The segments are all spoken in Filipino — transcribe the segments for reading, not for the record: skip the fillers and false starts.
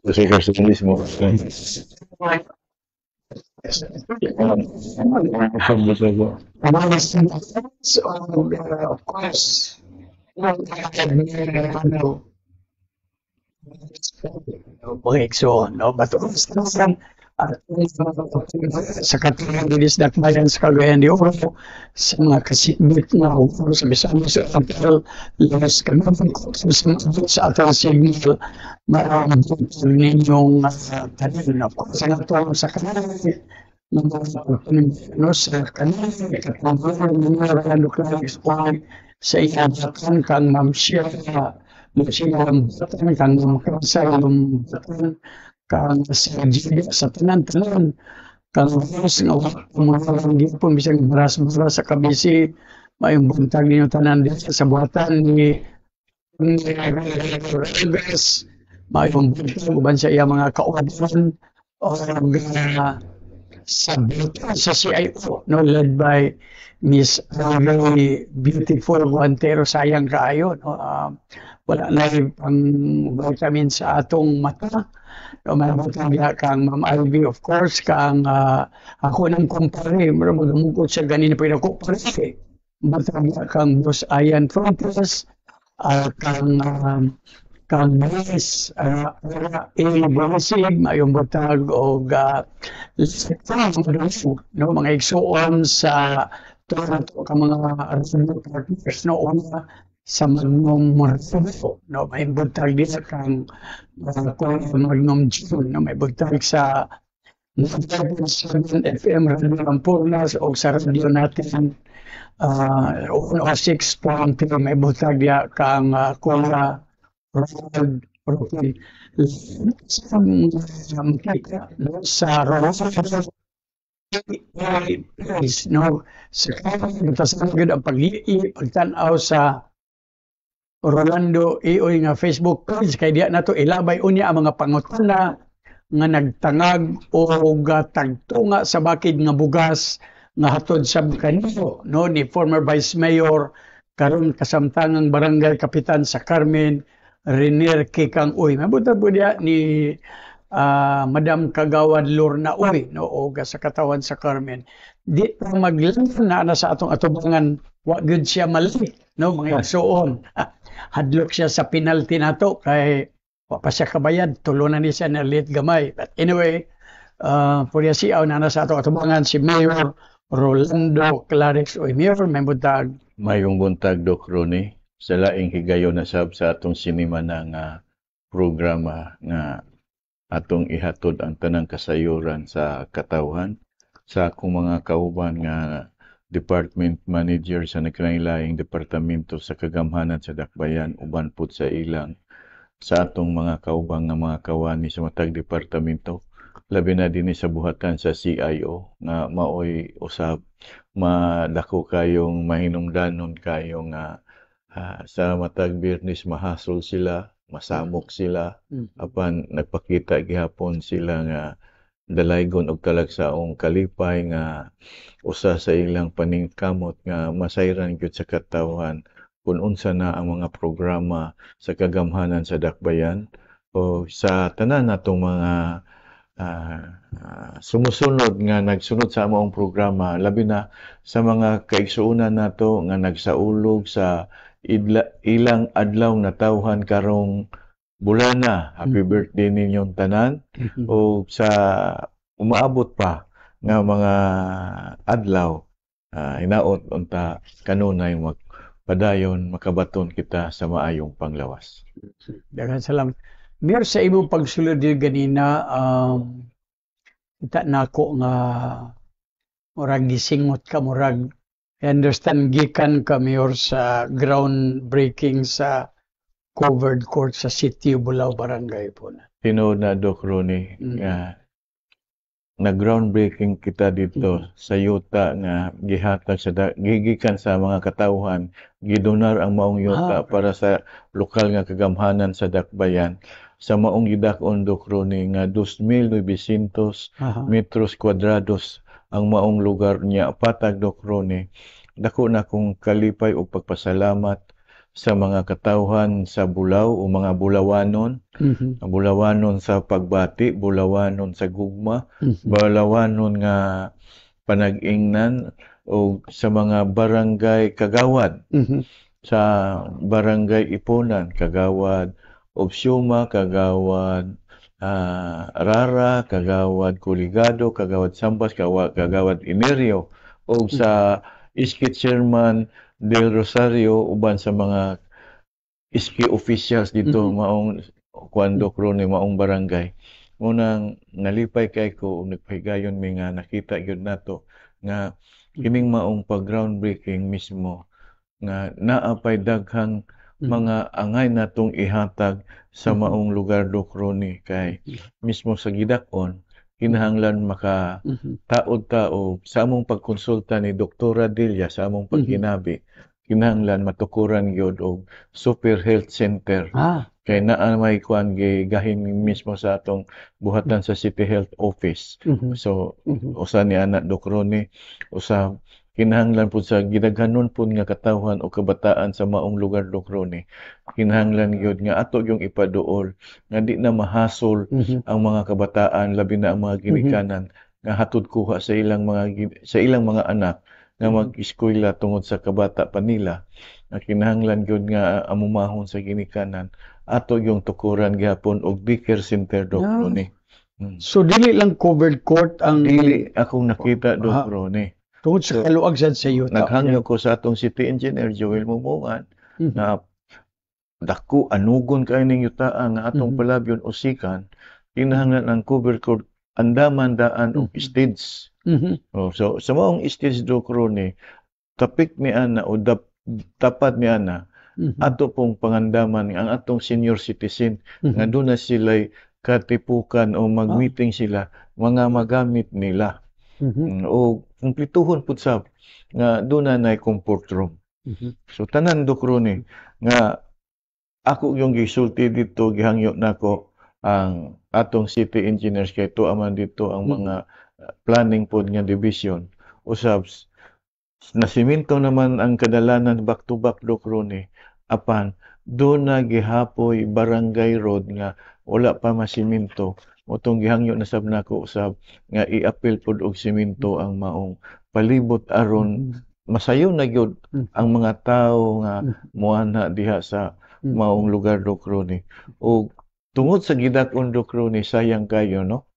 Kasi mismo. Of course, so, no, but sa katulang bilis na bayan sa Cagayan de Oro, sa mga kasibit na ufo sa Bisaya sa Capital, labas kami sa atang signal, maraming ninyong tanin na po sa natulong sa kanila. No, sa kanila, katulong ng mga lokal sa ikabatan kang mamsya Musibang batan kang makasalong batan kang sa tanan-tanan kang mas nga mga gipon bisag maras-maras sa kabisi mayong buntag ninyo tanan dito sa buhatan ni Gas mayong buntag uban sa iya mga kauban o sa CIO no led by Miss very beautiful Guantero sayang kaayo no wala na ang vitamin sa atong mata o maraming kang Ma'am Ivy of course kang ako nang kumpare maramugod sa ganina pa ko pare matanda kang Boss Ayan Frontes kang Maris Ibasig mayong butag o no mga igsuon sa ka mga partners no una sa Magnum Marfo, no, may buntag din kang Magnum June, no, may buntag sa 7 FM Radio Lampurnas o sa radio natin 106.3 may buntag diya kang Kuala Road Profile sa no, sa kaya ang pagtanaw sa Rolando Ioy nga Facebook page kay diya nato ilabay unya ang mga pangutana nga nagtangag o tagtunga sa bakid nga bugas nga hatod sa kanino no ni former Vice Mayor karon kasamtangang barangay kapitan sa Carmen Renier Kikang Uy mabuta po diya ni Madam Kagawad Lorna Uy no o sa katawan sa Carmen di pa maglan na sa atong atubangan wa gyud siya mali no mga igsuon hadlok siya sa penalty nato kay wa pa siya kabayad tulunan ni siya na late gamay but anyway purya siya na sa ato atubangan si Mayor Rolando Clarix o Mayor may buntag Mayong buntag Doc Ronnie sa laing higayon na sab sa atong sinima na nga programa nga atong ihatod ang tanang kasayuran sa katawhan sa akong mga kauban nga department manager sa nagkalain-laing departamento sa kagamhanan sa Dakbayan uban pud sa ilang sa atong mga kaubang nga mga kawani sa matag departamento labi na dinhi sa buhatan sa CIO nga maoy usab madako kayong mahinungdanon kayong sa matag Biyernes mahasol sila masamok sila apan nagpakita gihapon sila nga dalaygon og talagsaong kalipay nga usa sa ilang paningkamot nga masayran gyud sa katawhan kung unsa na ang mga programa sa kagamhanan sa Dakbayan o sa tanan natong mga sumusunod nga nagsunod sa among programa labi na sa mga kaigsuonan nato nga nagsaulog sa ilang adlaw na tawhan karong bulana happy birthday ninyong tanan o sa umaabot pa nga mga adlaw hinaot unta kanunay magpadayon makabaton kita sa maayong panglawas. Daghang salamat. Mayor sa imong pagsulod din ganina kita nako nga murag gisingot ka murag I understand gikan ka Mayor sa groundbreaking sa covered court sa City of Bulao Barangay po na. Tinood na Doc Ronnie nga nag-groundbreaking kita dito sa yuta nga gihatag sa gigikan sa mga katawhan gidonar ang maong yuta para sa lokal nga kagamhanan sa Dakbayan sa maong gidakon Doc Ronnie nga 2,900 metros kwadrados ang maong lugar niya patag Doc Ronnie dako na kong kalipay o pagpasalamat sa mga katawhan sa bulaw o mga bulawanon, bulawanon sa pagbati, bulawanon sa gugma, bulawanon nga panag-ingnan o sa mga barangay kagawad, sa barangay Iponan, kagawad Obsiuma, kagawad Rara, kagawad Kuligado, kagawad Sambas, kagawad Inerio, o sa Iskit Chairman Del Rosario, uban sa mga iski officials dito, maong kwando krone, maong barangay. Unang nalipay kay ko, nagpahigayon mi nga nakita yun nato, nga kining maong pag-groundbreaking mismo, nga naapay daghang mga angay natong ihatag sa maong lugar do krone, kay mismo sa gidakon, kinahanglan maka taod-taod sa among pagkonsulta ni Doktora Delia sa among pagkinabi, kinahanglan matukuran gyud og Super Health Center. Kay naa may kuan gahin mismo sa atong buhatan sa City Health Office. So usa ni anak Dokrone, usa kinahanglan pud sa gidaghanon pud nga katawhan o kabataan sa maong lugar Dokrone. Kinahanglan gyud nga ato yung ipaduol nga di na mahasol ang mga kabataan, labi na ang mga ginikanan nga hatod kuha sa ilang mga anak nga mag-eskwela tungod sa kabata pa nila. Nga kinahanglan gyud nga amumahon sa ginikanan ato yung tukuran gyapon og daycare center Dokrone. So dili lang covered court ang Dili akong nakita Dokrone. tungod sa kaluag sad sa iyo. Naghangyo ko sa atong City Engineer Joel Mumungan na dako anugon kay ning yutaan nga atong palabyon usikan, kinahanglan ang covered court andaman daan og stage. So sa maong stage Dokrone, tapik mi ana o tapat mi ana ato pong pangandaman ang atong senior citizen nga doon na sila'y katipukan o mag-meeting sila, mga magamit nila. O kumplituhon po sa nga doon na comfort room. So tanan Dokrone nga ako yung gisulti dito, gihangyo nako ang atong city engineers kay to aman dito ang mga planning pod nga division. Usab nasiminto naman ang kadalanan back to back Dokrone, apan doon na gihapoy barangay road nga wala pa masiminto. Motong gihangyo na sab nako usab nga i-apil pod og siminto ang maong palibot aron masayo na gyud ang mga tawo nga moana diha sa maong lugar Dokrone. O tungod sa gidakon Dokrone, sayang kayo, no?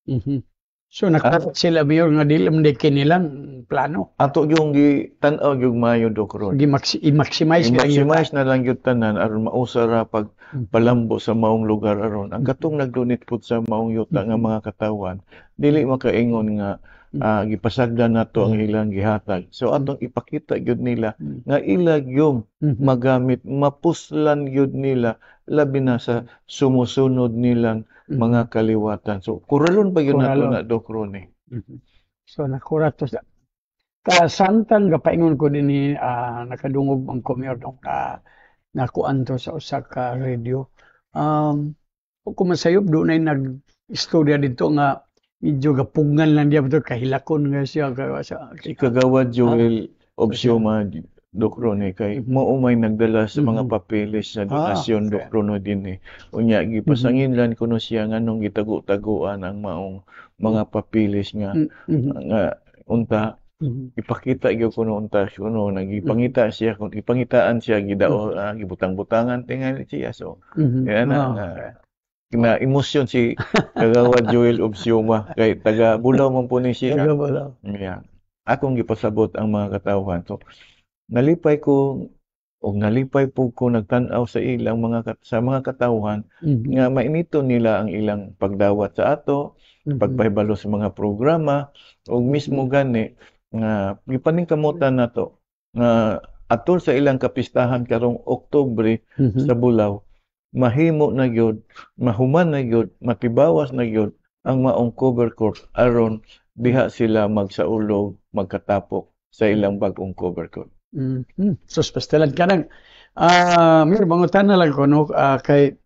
So nakatat sila mayor nga dili man kinilang plano. Ato yung tan-aw yung mayo Dokrone. I-maximize na lang yung tanan aron mausara pag palambo sa maong lugar aron. Ang katong nagdonate pud sa maong yuta nga mga katawan, dili makaingon nga gipasagdan nato ang ilang gihatag. So atong ipakita gyud nila nga ilag yung magamit, mapuslan gyud nila labi na sa sumusunod nilang mga kaliwatan. So kuralon pa gyud nato na Dokrone. So nakurat to sa kasamtang gapaingon ko dinhi nakadungog ang mayor dong nakuan to sa usa ka radio. Kung masayop doon ay nag-istorya dito nga medyo gapungan lang diya betul kahilakon nga siya si Kagawad Joel Obsiuma Dokrone kay mao may nagdala sa mga papeles sa donasyon Dokrone din unya gipasangin lan kuno siya nganong gitago-taguan ang maong mga papeles nga unta ipakita gyud kuno unta kuno nagipangita siya kung ipangitaan siya gidao gibutang-butangan tingali siya so na emosyon si Kagawad Joel Obsiuma kay taga Bulaw man po ni siya. Yeah. Akong gipasabot ang mga katawhan. So nalipay po ko nagtan-aw sa ilang mga katawhan nga mainito nila ang ilang pagdawat sa ato, pagpahibalo sa mga programa ug mismo gani nga gipaningkamutan nato nga atol sa ilang kapistahan karong Oktubre sa Bulaw. Mahimo na gyud, mahuman na gyud, matibawas na gyud ang maong cover court aron diha sila magsaulog, magkatapok sa ilang bag-ong cover court. So pastalan ka nang mir mangutan na lang ko no kay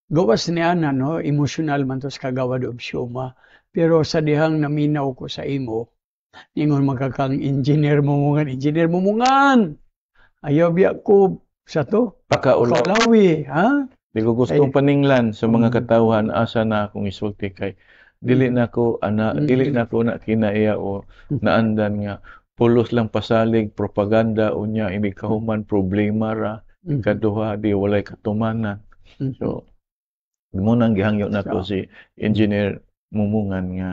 gawas ni ana no emotional man to sa Kagawad Obsiuma pero sa dihang naminaw ko sa imo ningon magkakang engineer mo mungan ayaw biya ko Sa to? Pakaulaw. Kaulawi, ha? Di ko gustong paninglan sa mga Mm. katawhan asa na akong isulti kay dili na ko dili na ko na kinaiya o naandan nga pulos lang pasalig propaganda unya ini kahuman problema ra kaduha di walay katumanan. So mo nang gihangyo nato si Engineer Mumungan nga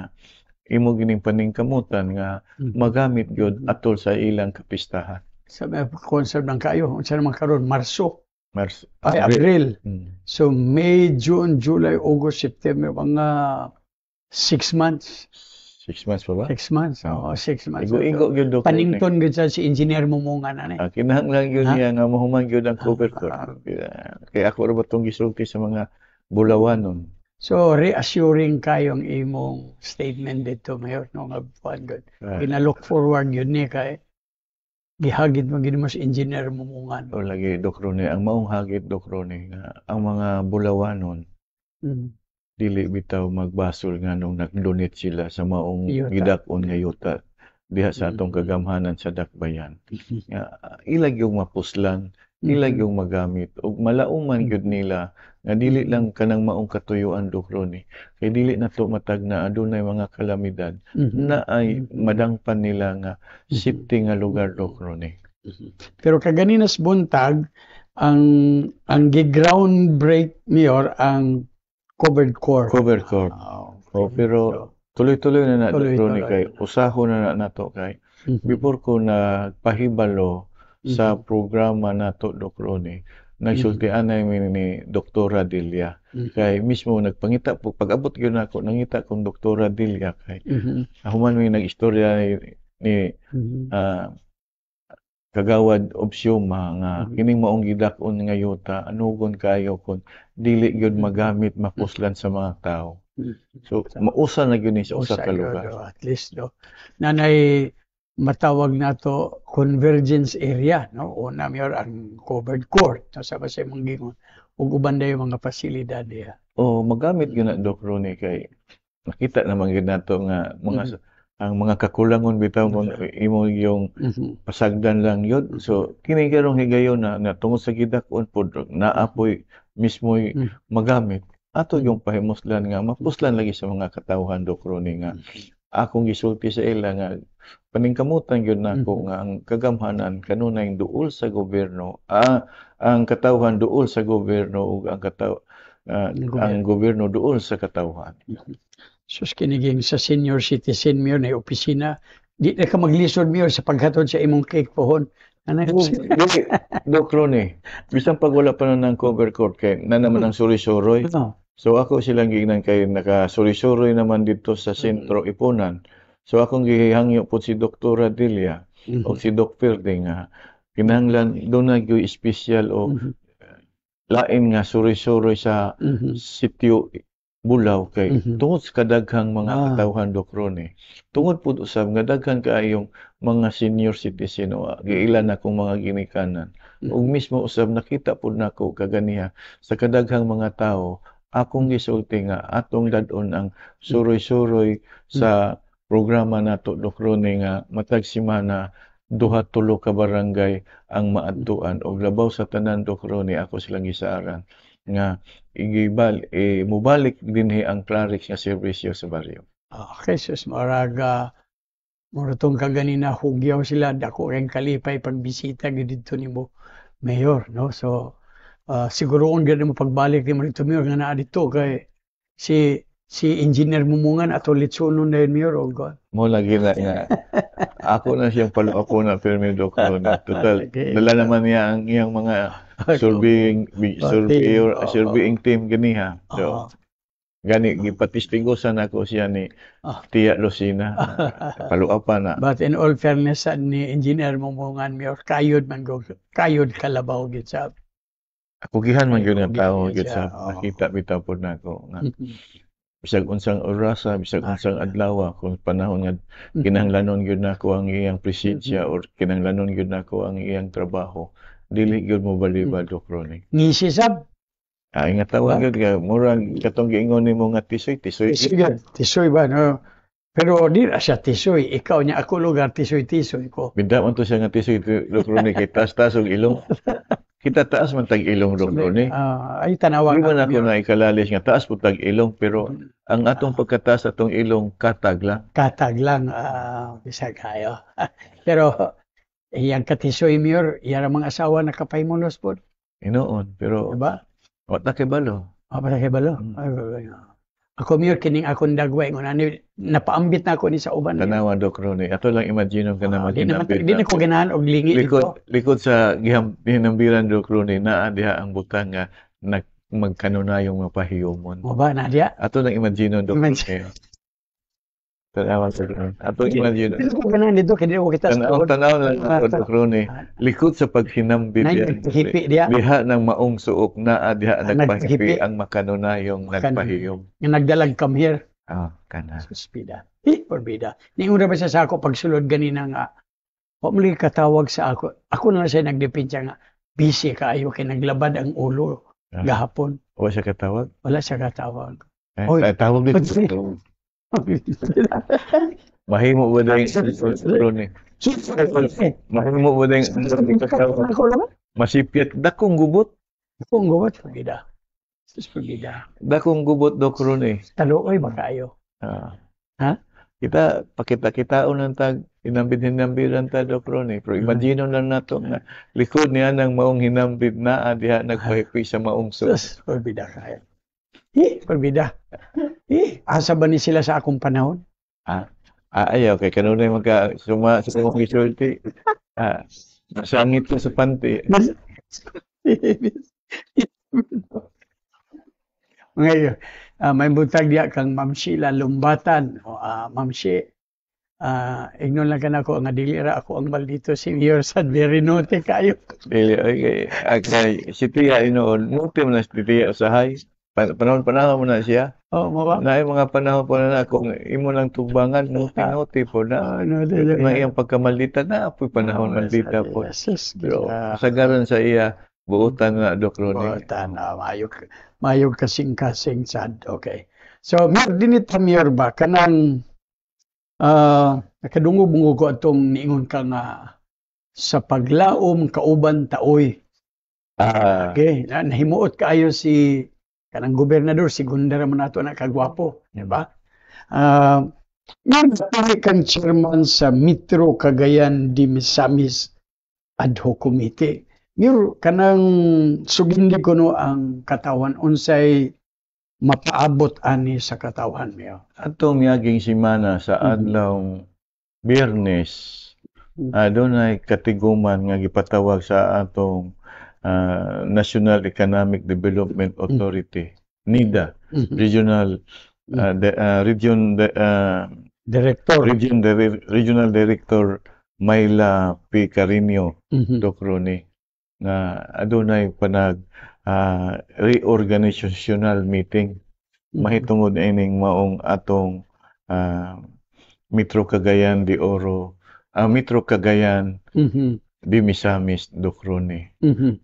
imo gining paningkamutan nga magamit gyud atol sa ilang kapistahan. Sa may concert ng kayo, unsa naman karon Marso, Mars, April. Mm. So May, June, July, August, September, mga 6 months. 6 months pa ba? 6 months. Oo, 6 months. Igo gyud doktor. Panington gyud sa si Engineer Mumungan ani. Kinahanglan gyud Ha? niya nga mahuman gyud ang cover court. Kaya ako ra batong gisulti sa mga bulawanon. So reassuring kayong imong statement dito, Mayor, no nga buwan gyud. Ina-look forward gyud ni kay gihagid mo gid mo si Engineer Mumungan. O lagi Dokrone, ang maong hagit Dokrone nga ang mga bulawanon dili bitaw magbasol nga nung nag-donate sila sa maong Yuta. gidakon nga yuta diha sa atong kagamhanan sa Dakbayan. Nga ilag yung mapuslan, ilag yung magamit ug malauman gyud nila nga dili lang kanang maong katuyuan Dokrone. Kay dili na to matag na adunay mga kalamidad na ay madangpan nila nga safety nga lugar Dokrone. Pero kaganinas buntag ang gi-ground break, Mayor, ang covered core. Cover court. Pero tuloy-tuloy na Dokrone kay usaho na nato kay before ko nagpahibalo sa programa nato Dokrone, nagsultian na ni Doktora Delia. Kay mismo nagpangita po pag-abot gyud nako nangita kong Doktora Delia kay human may nagistorya ni kagawad Obsioma nga kining maong gidakon nga yuta anugon kayo kun dili gyud magamit mapuslan sa mga tao. So mausa na gyud ni sa usa ka lugar. At least nanay matawag nato convergence area, no? Una Mayor ang covered court, no? Sa base mong gingon ug uban dayo mga pasilidad diha. Magamit gyud na Dokrone kay nakita naman gyud nato nga mga ang mga kakulangon bitaw kung imo yung pasagdan lang yun. So, kini karong higayon na tungod sa gidakon pod naapoy mismo magamit. Ato yung pahimuslan nga mapuslan lagi sa mga katawhan Dokrone nga akong gisulti sa ila nga paningkamutan gyud nako nga ang kagamhanan kanunay duol sa gobyerno. Ang katawhan duol sa gobyerno ug ang gobyerno duol sa katawhan. Sus kiniging sa senior citizen Mayor na opisina, di na ka maglisod Mayor sa paghatod sa imong cake pohon. Dokrone, bisan pag wala pa na ng cover court kay na naman ang suri-suroy. So ako silang gignan kay naka-suri-suroy naman dito sa sentro Ipunan. So akong gihangyo po si Doktora Delia o si Doc Ferde nga kinahanglan doon na gyud special o lain nga suri-suroy sa sitio Bulaw kay tungod sa kadaghang mga katawhan Dokrone. Tungod pud usab nga daghan kaayong mga senior citizen o giilan akong mga ginikanan. Ug mismo usab nakita pud nako kaganiha sa kadaghang mga tawo akong gisulti nga atong dadon ang suroy-suroy sa programa nato Dokrone nga matag semana 2-3 ka barangay ang maadtuan og labaw sa tanan Dokrone ako silang gisaaran nga mubalik dinhi ang Clarix nga serbisyo sa baryo. Okay, sus maraga moratong kaganina hugyaw sila dako kay kalipay pagbisita gid didto nimo Mayor, no? So siguro kung gani mo pagbalik ni dito Mayor nga naa dito kay si Engineer Mumungan ato litsunon na yun Mayor o God. Mo lagi na nga ako na siyang palo ako na permi Dokrone. Total dala naman niya ang iyang mga surveying team ganiha. So gani gipatistingusan ako siya ni Tia Lucina. Paluapan na. But in all fairness ni Engineer Mumungan Mayor kayod kalabaw gid sa ako gihan man gyud nga tawo gid sa nakita bitaw pod nako nga bisag unsang orasa, bisag unsang adlaw kung panahon nga kinahanglanon gyud nako ang iyang presensya or kinahanglanon gyud nako ang iyang trabaho, dili gyud mo balibad Dokrone. ngisi sab. Ay nga tawag gyud ka murag katong giingon nimo nga tisoy. Tisoy ba no? Pero di na siya tisoy, ikaw niya ako lugar tisoy ko. Binda man to siya nga tisoy Dokrone kay tas og ilong. kita taas man tag ilong Dok Ronnie. Ay tanawag Di man ako na ikalalis nga taas po tag ilong pero ang atong pagkataas atong ilong katag lang. katag lang, bisa kayo. Pero iyang katisoy mayor, iyang mga asawa nakapaymunos po, Inoon pero diba? wa ta kay balo. Para kay balo. Ako mayor kining akong dagway ngunani napaambit na ako ni sa uban. Tanawa Dok Ronnie. Ato lang imagine ka na Di naman maginabit di na ko ganahan og lingi dito. likod sa ginambiran Dok Ronnie naa diha ang butang nga magkanunayong mapahiyomon. Mo ba Nadia? Ato lang imagine Dok Imagine. Ronnie. Tanawa sa Ronnie. Ato imagine. Di ko ganahan dito kay di ko kita sa Tanaw lang Dok Ronnie. Likod sa paghinambit naghipi diya. diha ng maong suok naa diha Nagpahipi. nagpahipi ang makanunayong nagpahiyom. Nga nagdalag come here. Kana. Suspida. Forbida. Ningon na ba siya sa ako pagsulod ganina nga, wa mo lagi katawag sa ako. Ako na siya nagdepinsya nga, busy kaayo kay naglabad ang ulo gahapon. Wa siya katawag? Wala siya katawag. Oy. Tawag dito. Mahimo ba dahil Ronnie? Mahimo ba dahil Ako naman. masipyat dakong gubot? Kung gawat, forbida. Suspida. Dakong gubot Dok Ronnie. Taluoy ba kaayo? Ha? Kita pakita-kitaon ng tag hinambit-hinambiran ta Dok Ronnie. Pero imagine lang nato nga likod niya ng maong hinambit na diha nagpahipi sa maong suok. Forbida kaayo. Forbida. Asa ba ni sila sa akong panahon? Ayaw kay kanunay sa mong isulti. Masangit ko sa panty. Ngayon, may butag diya kang Ma'am Sheila Lumbatan. Ma'am She, ignon lang ka na ako, nga dilira ako ang maldito si Mayor Sad, very naughty kayo. Dili, okay. Si Tia inoon, muti mo na si Tia usahay. Panahon mo na siya. Mo ba? Na mga panahon po na kung imo lang tubangan, muti po na. Nga iyang pagkamaldita na, apoy panahon maldita po. Pero kasagaran sa iya, buutan na Dok Ronnie. Buutan, mayog kasing-kasing sad. Okay. So, Mayor, dinita Mayor ba, kanang nakadungog-bungog ko atong niingon ka nga sa paglaom kauban taoy. Okay, nahimuot kaayo si kanang gobernador, si Gundara man nato na kagwapo, di ba? Ngayon, kang chairman sa Metro Cagayan de Misamis Ad Hoc Committee. Ngayon, kanang sugindi ko no ang katawan, unsay mapaabot ani sa katawan niyo. Atong miyaging simana sa adlaw Biyernes, adunay katiguman nga gipatawag sa atong National Economic Development Authority, NEDA, Regional Regional Director Myla P. Carino, Dok Ronnie, na adunay panag reorganizational meeting mahitungod ining maong atong Metro Cagayan de Oro, Metro Cagayan de Misamis, Dok Ronnie.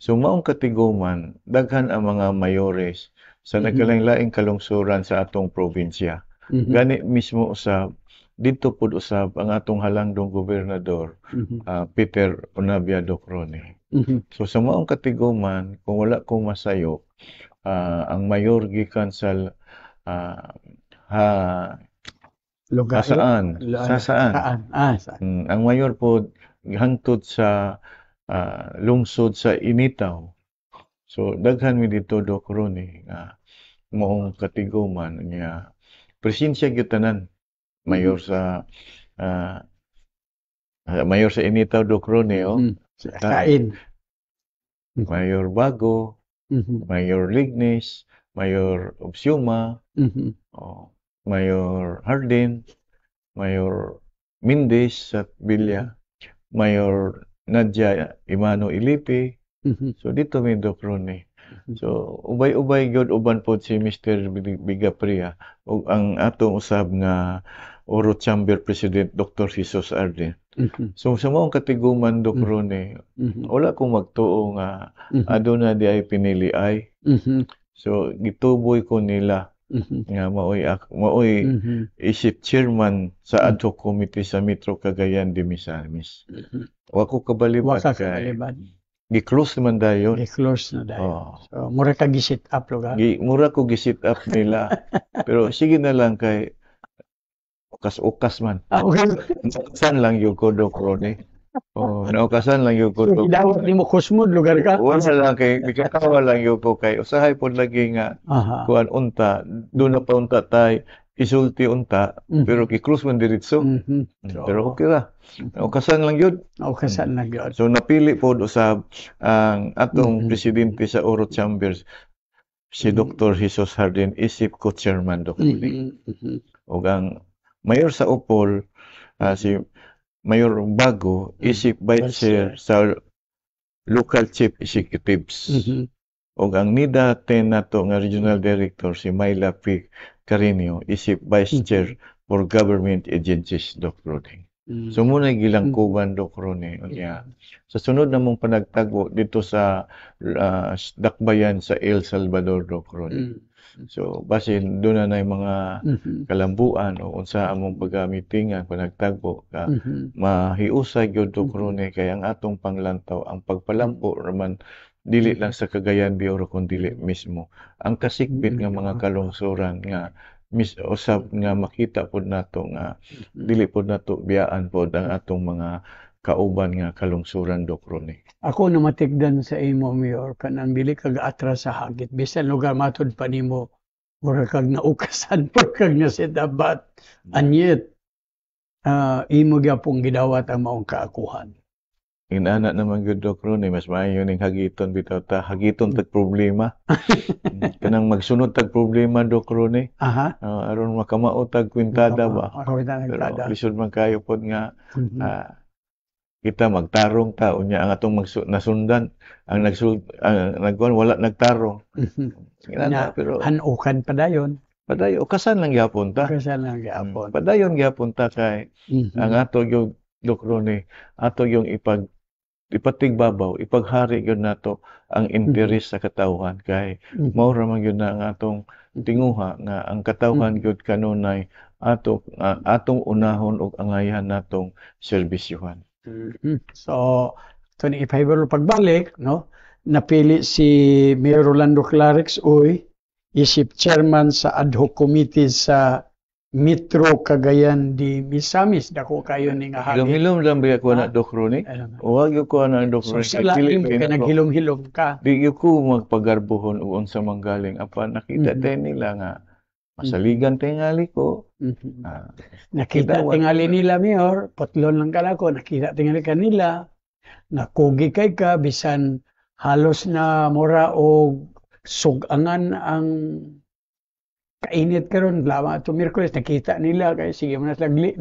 So maong katiguman, daghan ang mga mayores sa nagkalain-laing kalungsuran sa atong probinsya. Gani mismo usab, dito pud usab ang atong halangdong gobernador, Peter Onabia, Dok Ronnie. So sa maong katiguman, kung wala ko masayo, ang mayor gikan sa saan? Ang mayor po hangtod sa lungsod sa Initaw. So daghan mi dito Dok Ronnie moong katiguman niya presensya gyud tanan mayor sa Initaw Dok Ronnie kain. Mayor Bago, Mayor Lignis, Mayor Obsiuma, Mayor Hardin, Mayor Mindes at Villa, Mayor Nadia Imano Ilipi. So dito may Dok Ronnie. So ubay-ubay gyud uban pod si Mr. Bigapria ug ang atong usab nga Oro Chamber President Dr. Jesus Arden. So sa maong katiguman Dok Ronnie, wala ko magtuo nga aduna di ay pinili ay. So gituboy ko nila nga maoy isip chairman sa ad hoc committee sa Metro Cagayan de Misamis. Wa ko kabalibad kay Gi-close naman dayon. i-close na dahil. Oh. So, mura ka gisit up lugar. Mura ko gisit up nila. Pero sige na lang kay ukas-ukas man. Okay. Naukasan lang yung ko, Doc Ronnie. Oh, naukasan lang yung ko, Doc. Idawat ni mo kusmod lugar ka. Wala lang kay, bigakawa lang yung ko kay, usahay po lagi nga, Aha. kuan unta, doon na pa unta tay, isulti unta, pero ki-close man diritso. So, Pero okay ra. Naukasan lang yun. Naukasan na yun. So napili po usab ang atong presidente sa Oro Chambers, si Dr. Jesus Hardin, isip ko chairman, Dr. O ang mayor sa Opol, si Mayor Bago, isip vice chair sa local chief executives. O ang NIDA 10 nato nga regional director, si Myla P. Carino, isip vice chair for government agencies, Dr. Roding. So muna gilangkuban, Dr. Roding. Sa sunod na mong panagtago dito sa dakbayan sa El Salvador, Dr. Roding. So, basin doon na yung mga kalambuan o unsa among pagamitingan, panagtagpo ka, mahiusay gyud to krone kay ang atong panglantaw, ang pagpalampo raman dili lang sa Cagayan de Oro kundi mismo ang kasikbit nga mga kalungsuran nga usab nga makita pod nato nga dili pod nato biyaan pod ang atong mga kauban nga kalungsuran, Doc Ronnie. Ako na matigdan sa imo, Mayor, kanang dili kag atras sa hagit. Bisan lugar matod pa nimo, mura kag naukasan, mura kag nasitabat. Anyet, imo gyapong gidawat ang maong kaakuhan. Inana naman gyud, Doc Ronnie, mas maayo ning hagiton bitaw ta, hagiton tag problema. Kanang magsunod tag problema, Doc Ronnie. Aron makamao tag kwintada ba. Pero lisod man kayo pod nga kita magtarong ta unya ang atong nasundan ang nagkuan wala nagtarong pero hanukan padayon ukasan lang gyapon ta padayon gyapon ta kay ang ato yung Doc Ronnie ato yung ipatigbabaw ipaghari gyud nato ang interes sa katawhan kay mao ra man gyud na ang atong tinguha nga ang katawhan gyud kanunay atong unahon og angayan natong serbisyuhan. So, ito ni Ipaibaro pagbalik, no? Napili si Mayor Rolando Clarix Uy, isip chairman sa ad hoc committee sa Metro Cagayan de Misamis. Dako kayo ni nga hagi. Hilom-hilom lang ba ako na, Doc Ronnie? Huwag ko na, Doc Ronnie. So, sila yung naghilom-hilom ka. Di ko magpagarbuhon uon sa manggaling. Apa, nakita tayo nila nga masaligan tingali ko. Nakita tingali nila, Mayor. Potlon lang ka ko. Nakita tingali kanila. Nakugi kay ka. Bisan halos na mura o sugangan ang kainit karon lama ito Miyerkules. Nakita nila. Kaya sige mo na lagli.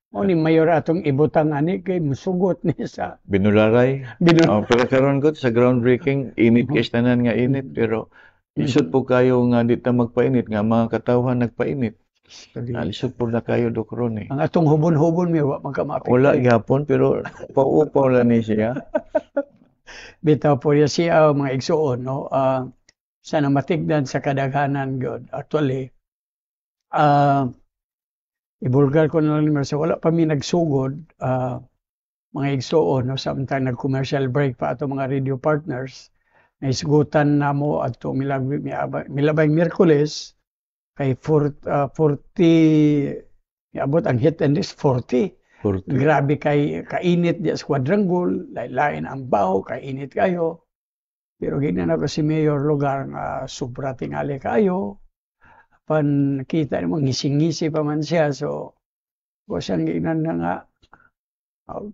O ni Mayor atong ibutang ani kay musugot ni sa Binularay. Pero karon ko sa groundbreaking, init kay tanan nga init. Pero lisod po kayo nga di ta magpainit nga mga katawhan nagpainit. Lisod po na kayo, Doc Ronnie. Ang atong hubon-hubon mi wa magkamapit. Wala gyapon pero paupaw lang ni siya. Bitaw po siya mga igsuon no. Sana matigdan sa kadaghanan gyud. Actually ibulgar ko na lang sa wala pa mi nagsugod mga igsuon no samtang nag-commercial break pa ato mga radio partners. Naisgutan na mo at milabay Miyerkules kay 40 abot ang hit and this 40. Grabe kay kainit di sa quadrangle, lain ang baho, kainit kayo. Pero gina ko si Mayor lugar nga sobra tingali kayo. Pan nakita mo ngising-ngisi pa man siya so siyang ginan nga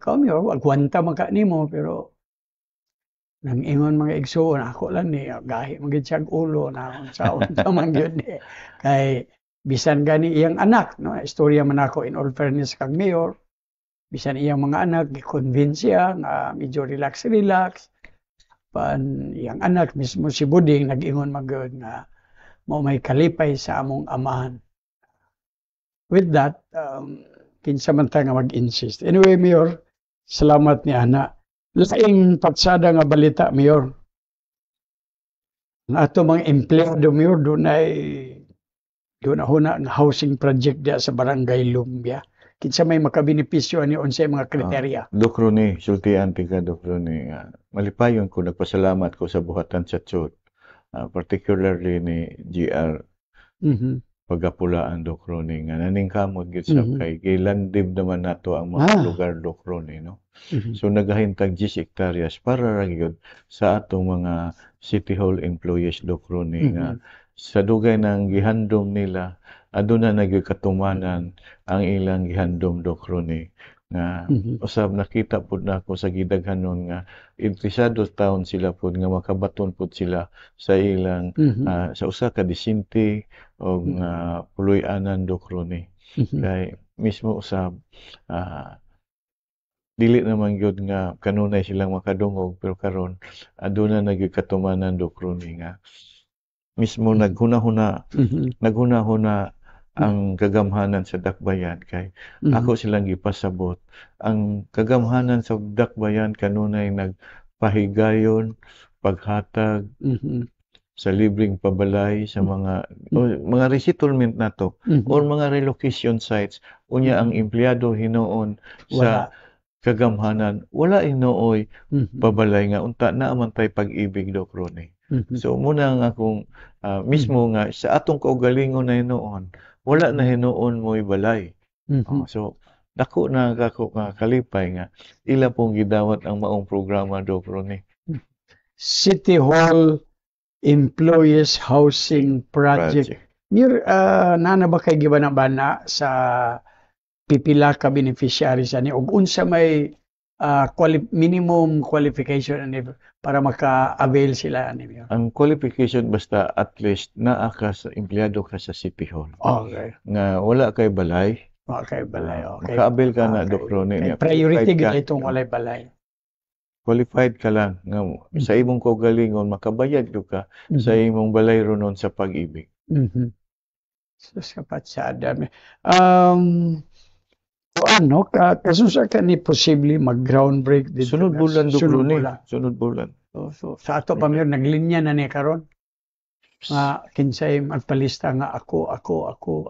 kami agwanta maka nimo pero nang ingon mga igsuon ako lang ni gahi magid siyang ulo na unsaon man gyud ni kay bisan gani iyang anak no istorya man ako in all fairness kag Mayor bisan iyang mga anak gi-convince siya nga medyo relax pan iyang anak mismo si Buding nag-ingon magyud nga mao may kalipay sa among amahan with that kinsa man ta nga mag-insist anyway Mayor salamat ni ana. Laing patsada nga balita, Mayor. Ang ato mga empleyado, Mayor, doon na huna ang housing project diya sa Barangay Lumbia. kinsa may makabenepisyo ani unsay mga kriteria. Dok Ronnie, sultian tika Dok Ronnie. Malipayon ko, nagpasalamat ko sa buhatan sa Chod. Particularly ni GR Mhm. Pagapulaan Dok Ronnie nga naningkamot gid sa Mhm. kay gilandib naman nato ang mga lugar Dok Ronnie, no. Mhm. So nagahintag 10 hektaryas para ra gyud sa atong mga City Hall employees Dok Ronnie nga sa dugay ng gihandom nila aduna na gyud katumanan ang ilang gihandom Dok Ronnie nga usab nakita pud nako sa gidaghanon nga interesado taon sila pud nga makabaton pud sila sa ilang sa usa ka disinte o puloy-anan Dok Ronnie. Kay mismo usab dili naman gyud nga kanunay silang makadungog pero karon aduna na gyud katumanan Dok Ronnie nga mismo naghuna-huna ang kagamhanan sa dakbayan kay ako silang gipasabot ang kagamhanan sa dakbayan kanunay nagpahigayon paghatag sa libreng pabalay sa mga resettlement nato or mga relocation sites unya ang empleyado hinuon sa kagamhanan wala inooy pabalay nga unta na man tay pag-ibig Dok Ronnie. So muna nga akong mismo nga sa atong kaugalingon na hinuon wala na hinuon mo'y balay. So dako na ako nga kalipay nga ila pong gidawat ang maong programa Dok Ronnie. City Hall Employees Housing Project. Mir nana ba kay gibana-bana sa pipila ka beneficiaries ani ug unsa may minimum qualification ani para maka-avail sila ani. Ang qualification basta at least naa ka sa empleyado ka sa City Hall. Okay. Nga wala kay balay. Okay, balay. Okay. Maka-avail ka na Dok Ronnie. Priority gyud itong walay balay. Qualified ka lang nga sa imong kaugalingon makabayad ka sa imong balay ronon sa pag-ibig. So sa patsada. Ano kasusa ka ni posible mag-ground break dito. Sunod bulan Dok Ronnie. Sunod bulan. So sa ato pa mir naglinya na ni karon. Kinsay magpalista nga ako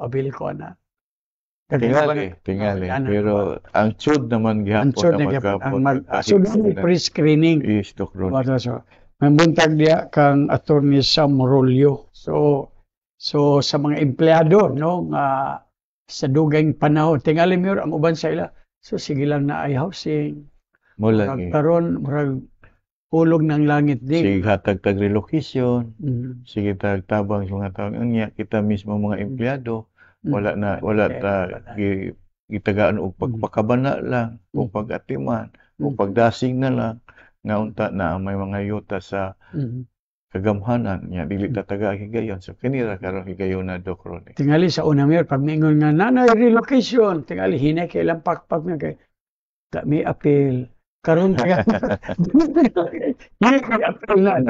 abil ko na. Tingali. Pero ang Chod naman gihapon na magkapon. So pre-screening. Yes, Dok Ronnie. So may buntag diya kang Attorney Sam Rolio. So sa mga empleyado no nga sa dugayng panahon tingali mir ang uban sa ila. So sige lang na ay housing. Mula karon murag hulog ng langit din. Sige hatag relocation. Sige tabang sa mga taon unya kita mismo mga empleyado wala ta gitagaan og pagpakabana lang o pag-atiman o pagdasing na lang nga unta na may mga yuta sa kagamhanan nya dili ta taga higayon so kanira karon higayon na Dok Ronnie. Tingali sa una mir pag mingon nga nanay relocation tingali hinay kay lang pakpak nga kay may appeal karon taga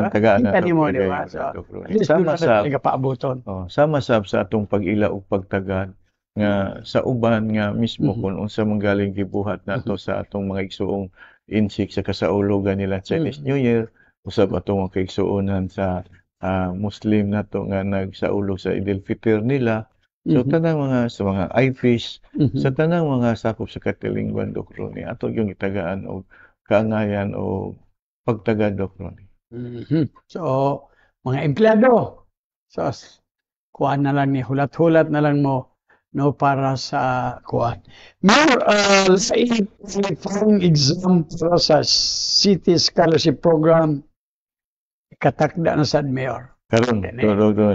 taga na mo di ba sama sa paabuton sama sa atong pag-ila ug pagtagad nga sa uban nga mismo kung unsa man galing gibuhat nato sa atong mga igsuong insik sa kasaulogan nila Chinese New Year usab atong kaigsuonan sa Muslim nato nga nagsaulog sa Eid al-Fitr nila so tanang mga sa mga IFIS sa tanang mga sakop sa katilingban Dok Ronnie ato yung itagaan og kaangayan o pagtagad Dok Ronnie. So mga empleyado so kuan na lang ni hulat-hulat na lang mo no para sa kuan. More sa exam para sa City Scholarship Program katakda na sad mayor. Karon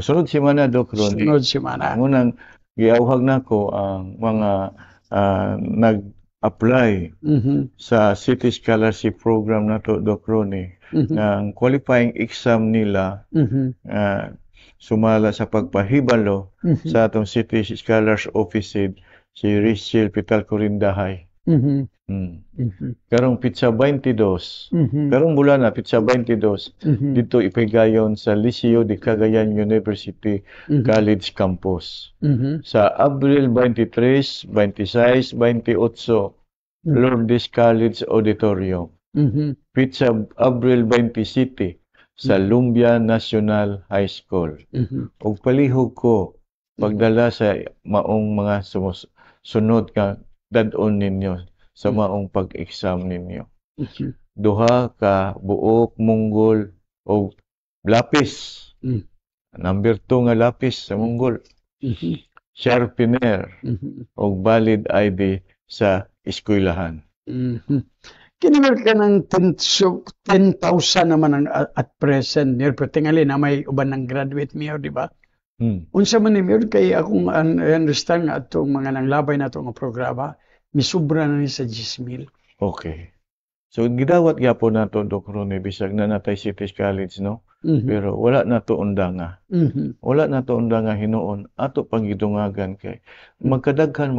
sunod semana Dok Ronnie. Sunod semana. Munang giawhag nako ang mga nag-apply sa City Scholarship Program nato Dok Ronnie. Ang qualifying exam nila sumala sa pagpahibalo sa atong City Scholars Office si Rachel Pital Corindahay. Karong pitsa 22. Karong bulan na pitsa 22. Dito ipigayon sa Liceo de Cagayan University College Campus. Sa Abril 23, 26, 28 Lourdes College Auditorium. Pitsa Abril 27 sa Lumbia National High School. Ug palihog ko pagdala sa maong mga sunod ka dad-on ninyo sa maong pag-exam ninyo? Mhm. Duha ka buok, munggol, o lapis. Mm. Number 2 nga lapis sa munggol. Mhm. Sharpener Mhm. o valid ID sa eskwelahan. Mhm. Kinimil ka ng 10,000 naman ang at present near pero tingali na may uban ng graduate mayor, di ba? Unsa man ni mayor kay akong I understand nga atong mga nanglabay na itong programa, misubra na ni sa 10,000. Okay. So gidawat gyapon nato Dok Ronnie bisag na natay City College no. Mhm. Pero wala nato undanga. Mhm. Wala nato undanga hinuon ato pangidungagan kay magkadaghan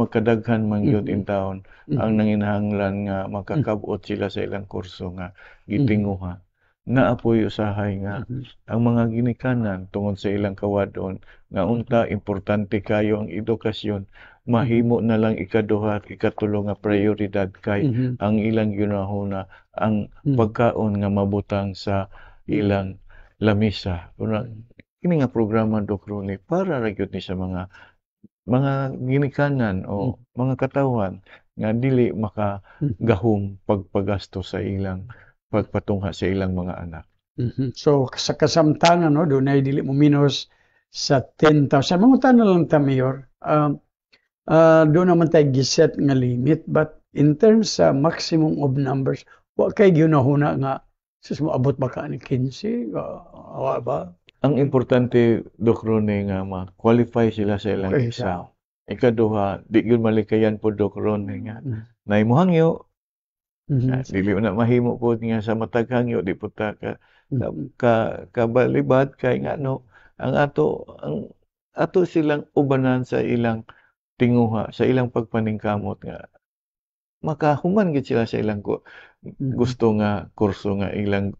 man gyud in town ang nanginahanglan nga makakab-ot sila sa ilang kurso nga gitinguha. Naapoy usahay nga ang mga ginikanan tungod sa ilang kawadon nga unta importante kayo ang edukasyon, mahimo na lang ikaduha at ikatulo nga prioridad kay ang ilang ginahuna ang pagkaon nga mabutang sa ilang lamisa. Kini nga programa Dok Ronnie para ra gyud ni sa mga ginikanan o mga katawhan nga dili makagahom pagpagasto sa ilang pagpatungha sa ilang mga anak. So sa kasamtangan no dunay dili mo minus sa 10,000. Mangutan na lang ta mayor. Doon naman tayo giset nga limit but in terms sa maximum of numbers, wa kay ginahuna nga sus mo abot ba ka ni 15? Wa ba? Ang importante Dok Ronnie nga ma-qualify sila sa ilang Okay, exam. Ikaduha, di gyud malikayan po Dok Ronnie nga naimuhangyo. Dili na mahimo po nga sa matag hangyo di po ta kabalibad kay nga no ang ato silang ubanan sa ilang tinguha sa ilang pagpaningkamot nga makahuman gid sila sa ilang gusto nga kurso nga ilang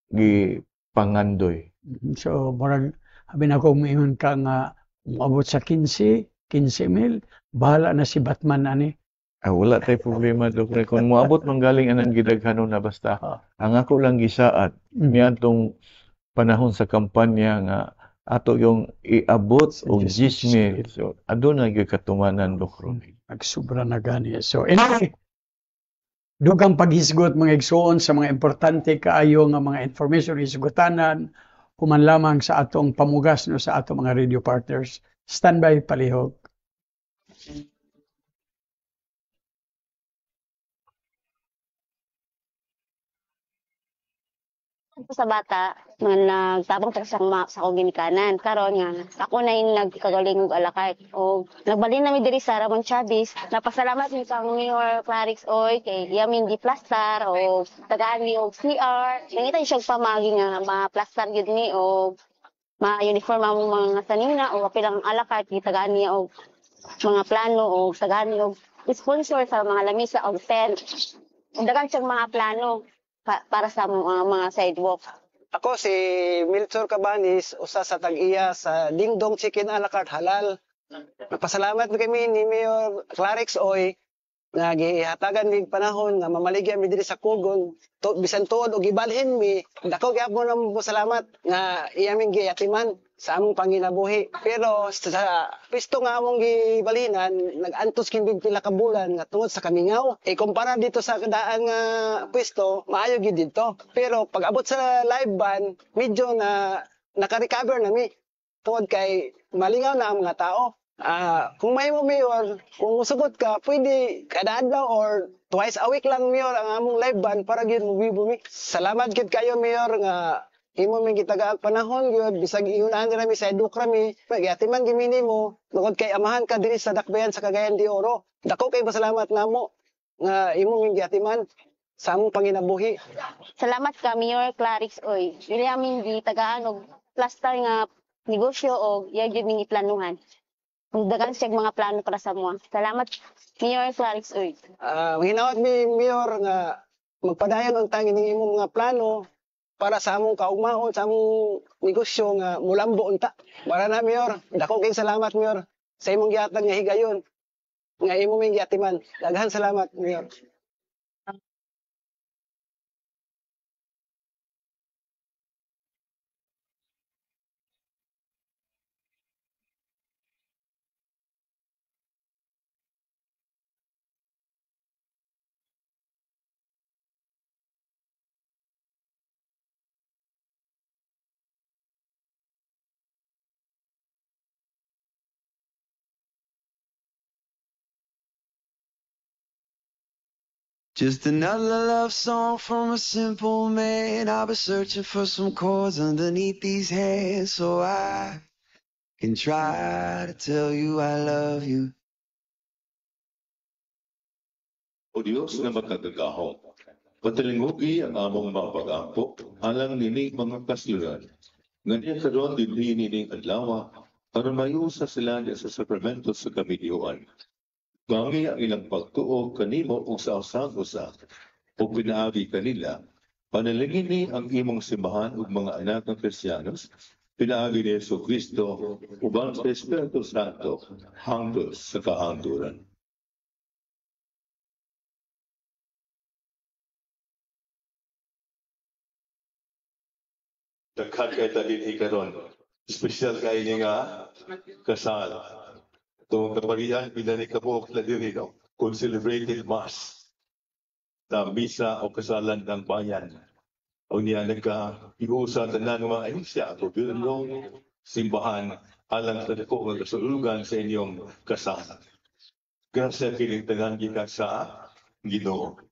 gipangandoy. So murag abi na ko moingon ka nga moabot sa 15,000, bahala na si Batman ani. Wala tay problema Dok Ronnie kung moabot man galing anang gidaghanon na basta ang ako lang gisaad niadtong panahon sa kampanya nga ato yung iabot og 10,000. So aduna gyud katumanan Dok Ronnie. Nagsubra na gani. So anyway, dugang paghisgot mga igsuon sa mga importante kaayo nga mga information isgutanan human lamang sa atong pamugas no sa atong mga radio partners. Standby palihog. Ako sa bata, nga nagtabang ta sa akong ginikanan. Karon nga, ako na yung nagkagaling og alakay. O nagbalin namin diri sa Ramon Chavez. Napasalamat mi kang Mayor Clarix Oy kay Yamin di Plastar o tagaan ni og CR. Nangita siya pamagi nga ma-plastar gyud ni o ma-uniform ang mga sanina o apil ang alakay tagaan niya og mga plano o tagaan niya og sponsor sa mga lamisa og tent. Dagan siyang mga plano para sa mga sidewalk. Ako si Milchor Cabanis, usa sa tag-iya sa Dingdong Chicken a la carte halal. Nagpasalamat kami ni Mayor Clarix Oy nga gihatagan mig panahon nga mamaligya mi diri sa Kugon. Bisan tuod og gibalhin mi, dako gyapon mo salamat nga iya ming giyatiman sa among panginabuhi. Pero sa pisto nga among gibalhinan, nag-antos kinbig pila ka bulan nga tungod sa kamingaw. Kumpara dito sa daan nga pwesto, maayo gyud dito. Pero pag abot sa live ban, medyo na naka-recover na mi. Tungod kay malingaw na ang mga tao. Kung may mo mayor, kung musugot ka, pwede kada adlaw or twice a week lang mayor ang among live ban para gyud mo bumi. Salamat gyud kayo mayor nga imo may gitagaag panahon gyud bisag iunahan dira mi sa edukra mi. Magyatiman gimini mo tungod kay amahan ka diri sa Dakbayan sa Cagayan de Oro. Dako kay pasalamat namo nga imo may giyatiman sa among panginabuhi. Salamat ka Mayor Clarix Oy. Dili amin gitagaan og plastar nga negosyo o iya gyud ming iplanuhan. Dagan siya mga plano para sa mo. Salamat, Mayor Clarix Oy. Hinawat mi, Mayor, nga magpadayon ang tangin ng imong mga plano para sa among kaugmaon, sa among negosyo nga mulambo unta. Para na, Mayor. Dako kayong salamat, Mayor, sa imong gihatag nga higayon, nga imong ming giatiman. Daghan salamat, Mayor. Just another love song from a simple man. I've been searching for some chords underneath these hands so I can try to tell you I love you. O Diyos na makagagahong, patalingugi ang among mga pag-ampo, alang nining mga kasilan. Ganyan karon din nining adlaw, para mayusa sila sa sakramento sa kamidiyuan. Gangi ang ilang pagtuo kanimo o sa usang-usa, o pinaagi kanila, panalangini ang imong simbahan ug mga anak ng Kristiyanos, pinaagi ni Yesu Kristo, ubang sa Espiritu Santo, hangtod sa kahangturan. Daghan kay talin ikaron, espesyal kay ni nga kasal. Itong kaparihan, pinani kabuok na diri, no? Kung celebrated mass na misa o kasalan ng bayan. O niya nagka-iusa tanan ng mga isya, gobyerno, simbahan, alang sa dako ng kasulugan sa inyong kasalan. Grasya kinintanan gikan sa Ginoo.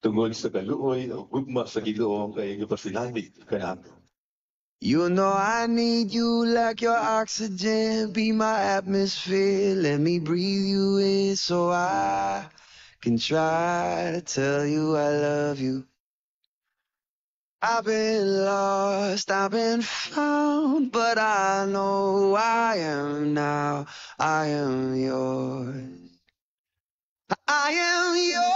Tungod sa kaluoy o gugma sa Ginoo kay gipasilandig kanamo. You know I need you like your oxygen. Be my atmosphere. Let me breathe you in so I can try to tell you I love you. I've been lost, I've been found, but I know I am now. I am yours. I am yours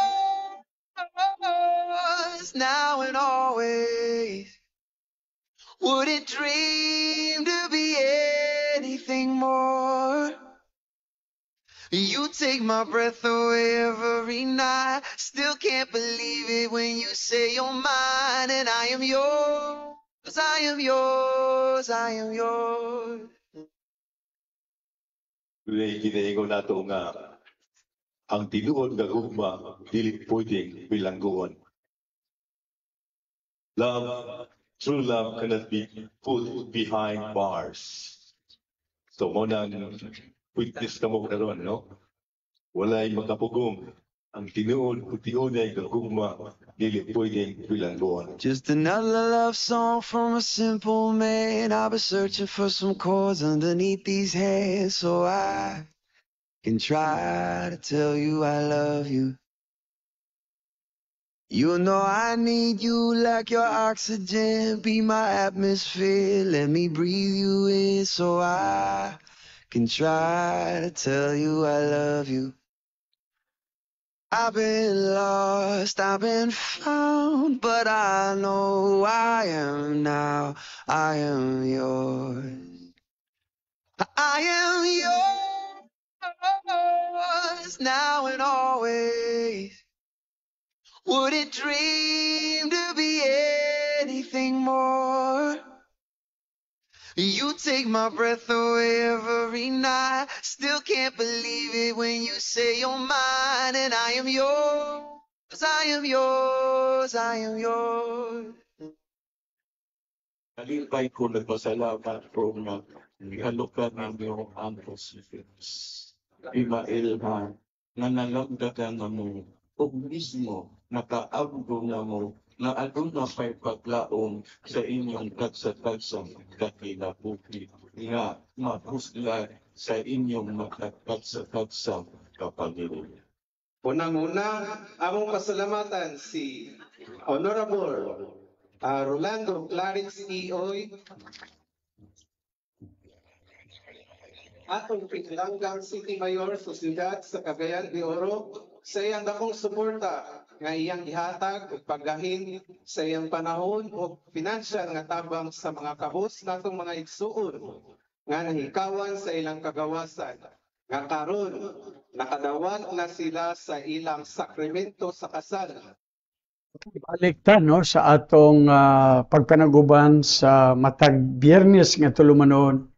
now and always. Wouldn't dream to be anything more. You take my breath away every night. Still can't believe it when you say you're mine. And I am yours, I am yours, I am yours. Tulay ginaingon nato nga, ang tinuod nga gugma, dili pwedeng bilangguon. Love, true love cannot be put behind bars. So mo nang witness ka mo karon, no? Walay makapugong. Ang tinuod o tiunay nga gugma, dili pwedeng bilangguon. Just another love song from a simple man. I've been searching for some chords underneath these hands so I can try to tell you I love you. You know I need you like your oxygen. Be my atmosphere. Let me breathe you in so I can try to tell you I love you. I've been lost, I've been found, but I know I am now. I am yours. I am yours now and always. Wouldn't dream to be anything more. You take my breath away every night. Still can't believe it when you say you're mine. And I am yours, I am yours, I am yours. Nalipay ko nagpasalamat po nga ihalukan ninyo ang Pacifics. Imailhan na nalagdagan na mo o mismo nakaabdo na mo na adun na pa'y paglaom sa inyong kagsatagsang kakilabuhi nga mahusla sa inyong makakagsatagsang kapagilan. Unang-una, among pasalamatan si Honorable Rolando Clarix Ioy, atong pinilanggang City Mayor sa siyudad sa Cagayan de Oro sa iyang dakong suporta nga iyang ihatag ug paggahin sa iyang panahon o financial nga tabang sa mga kabus natong mga igsuon nga nahikawan sa ilang kagawasan nga karon nakadawat na sila sa ilang sakramento sa kasal. Balik ta no sa atong pagpanaguban sa matag Biyernes nga tulumanon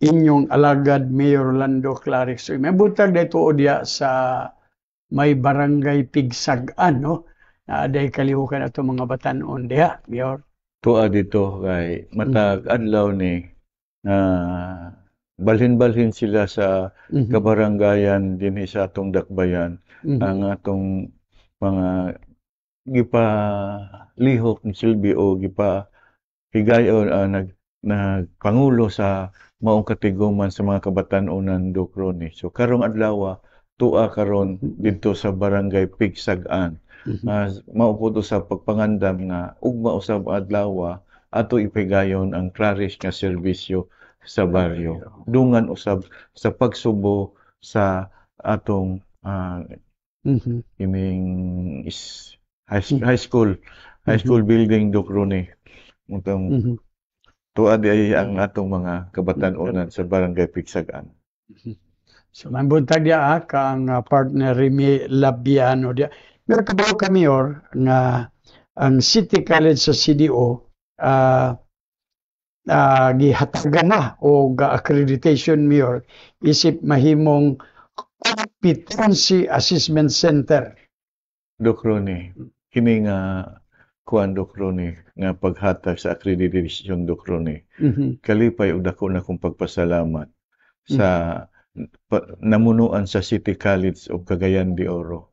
inyong alagad Mayor Rolando Clarix. So may butag dito diya sa may barangay Pigsagan no. Aday kalihukan ato mga batan-on diha, Mayor. Tuwa dito kay matag adlaw ni balhin-balhin sila sa kabarangayan dinhi sa atong dakbayan ang atong mga gipalihok ni Silvio o higayon nagpangulo sa maong katiguman sa mga kabatan-unan Doc Ronnie. So karong adlaw tua karon dito sa barangay Pigsagan. Mao po to sa pagpangandam nga ugma usab adlaw ato ipigayon ang Clarice nga serbisyo sa baryo. Dungan usab sa pagsubo sa atong ining high school building Doc Ronnie. Utong tuwa di ay ang atong mga kabatan-unan sa barangay Pigsagan. So mambuntag dia kang partner Remy Labiano dia. Pero kabalo kami nga ang City College sa CDO gihatagan na o accreditation mayor isip mahimong competency assessment center. Doc Ronnie, kini nga kuan Doc Ronnie nga paghatag sa accreditation Doc Ronnie. Kalipay og dako na kong pagpasalamat sa namunuan sa City College of Cagayan de Oro.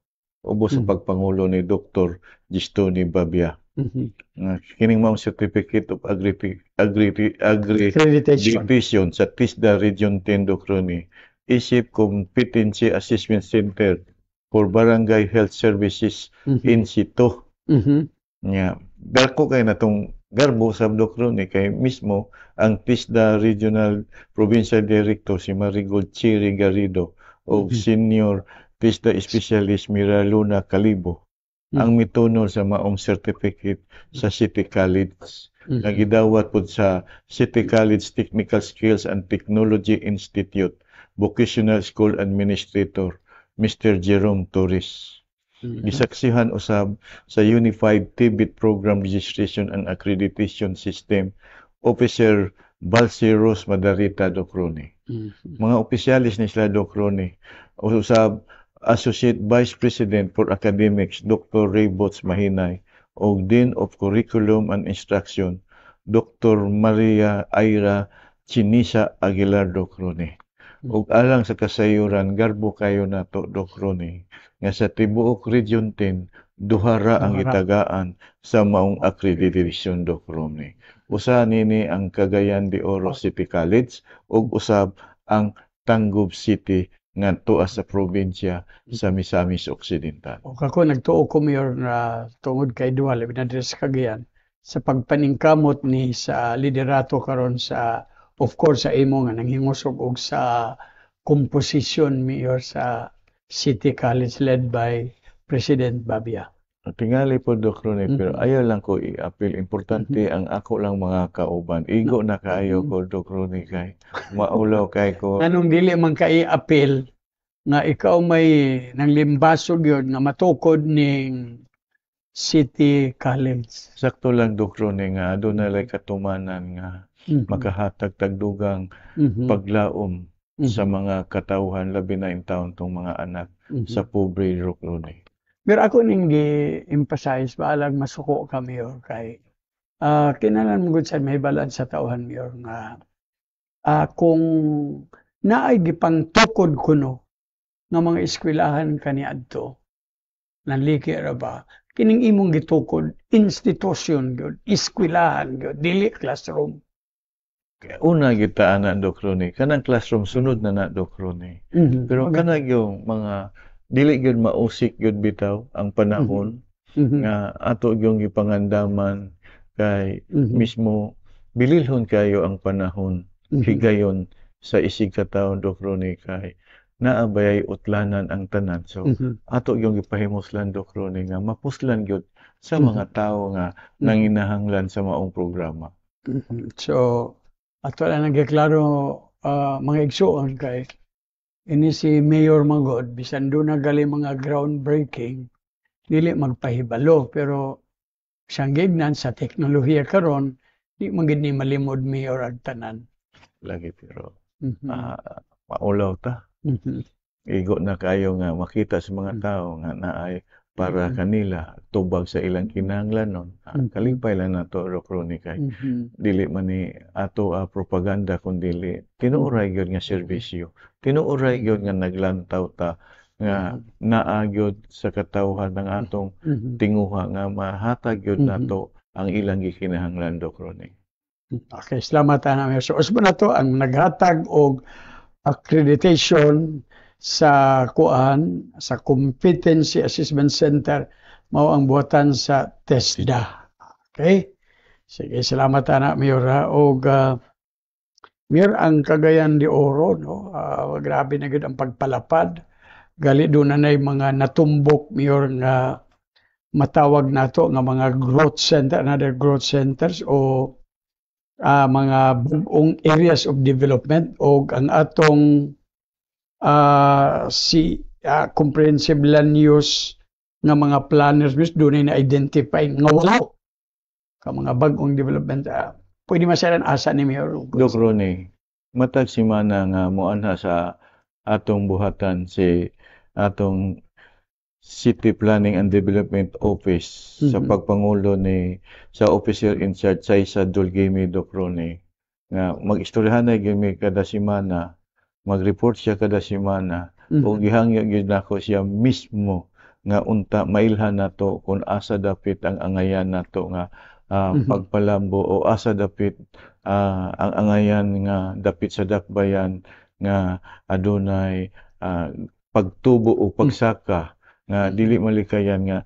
Ubos sa pagpangulo ni Dr. Gistoni Babia. Kining maong certificate of accreditation sa TISDA Region 10 Doc Ronnie. Isip Competency Assessment Center for Barangay Health Services in situ. Dako kay natong garbo sa Doc Ronnie kay mismo ang TISDA Regional Provincial Director si Marigold Chiri Garrido o Senior TISDA Specialist Mira Luna Calibo ang mitunol sa maong certificate sa City College nga gidawat pud sa City College Technical Skills and Technology Institute Vocational School Administrator Mr. Jerome Torres. Gisaksihan usab sa Unified TVET Program Registration and Accreditation System Officer Balseros Madarita Doc Ronnie. Mga opisyalis ni sila Doc Ronnie. Usab Associate Vice President for Academics Dr. Ray Bots Mahinay o Dean of Curriculum and Instruction Dr. Maria Aira Chinisa Aguilar Doc Ronnie. Ug alang sa kasayuran garbo kayo nato Doc Ronnie nga sa tibuok Region 10 duhara ang gitagaan sa maong accreditation Doc Ronnie. Usa nini ang Cagayan de Oro City College ug usab ang Tangub City nga tuwa sa probinsya sa Misamis Occidental. O kako nagtuo ko mayor na tungod kay duha labi na sa Cagayan sa pagpaningkamot ni sa liderato karon sa of course sa imo nga nanghingusog og sa composition mayor sa City College led by President Babia. Tingali po Doc Ronnie, pero ayaw lang ko i-appeal. Importante ang ako lang mga kauban. Igo na kayo ko Doc Ronnie kay maulaw kay ko. Anong dili man ka i-appeal nga ikaw may nanglimbasog yun nga matukod ning City College. Sakto lang Doc Ronnie nga doon na lay katumanan nga makahatag tagdugang paglaom sa mga katawhan labi na in taon tong mga anak sa pobre Doc Ronnie. Pero ako ning gi-emphasize baalag masuko ka mayor kay kinalan mo gud sa may balan sa tauhan mayor nga kung naay gipang tukod kuno nga mga eskwelahan kaniadto nanliki ra ba kining imong gitukod institusyon gyud eskwelahan gyud dili classroom. Una kita ana Doc Ronnie kanang classroom sunod na Doc Ronnie. Pero kanang yung mga dili gyud mausik gyud bitaw ang panahon nga ato gyung gipangandaman kay mismo bililhon kayo ang panahon higayon sa isig ka tawo Doc Ronnie kay naabayay utlanan ang tanan. So ato gyung gipahimuslan Doc Ronnie nga mapuslan gyud sa mga tawo nga nanginahanglan sa maong programa. So ato lang nagklaro mga igsuon kay ini si Mayor Magod, bisan doon nagali mga groundbreaking, dili magpahibalo, pero siyang gignan sa teknolohiya karon di magid ni malimod Mayor ang tanan. Lagi pero maulaw ta. Igo na kayo nga makita sa mga tao nga naay para kanila tubag sa ilang kinahanglanon. Kalipay lang nato Doc Ronnie kay dili man ni ato propaganda kun dili tinuoray gyud nga serbisyo. Tinuoray gyud nga naglantaw ta nga naagyod sa katawhan ng atong tinguha nga mahatag yun nato ang ilang gikinahanglan, Doc Ronnie. Okay, salamat na Mayor. So, usbo na to ang naghatag og accreditation sa kuan sa Competency Assessment Center mao ang buhatan sa TESDA. Okay? Sige, salamat na Mayor. Og Mayor, ang Cagayan de Oro, no? Grabe na gud ang pagpalapad. Gali doon na mga natumbok, Mayor, nga matawag nato nga mga growth center, another growth centers o mga bugong areas of development o ang atong comprehensive land use nga mga planners doon na identify nga wala ka mga bagong development. Pwede masalan asa ni Mayor. Doc Ronnie, matag simana nga moanha sa atong buhatan si atong City Planning and Development Office sa pagpangulo ni sa officer in charge sa isa Dulgimi, Doc Ronnie, nga mag-istoryahan na gimi kada semana, mag-report siya kada semana, o gihangyo gyud nako siya mismo nga unta mailhan nato kung asa dapit ang angayan nato nga pagpalambo o asa dapit ang angayan nga dapit sa dakbayan nga adunay pagtubo o pagsaka nga dili malikayan nga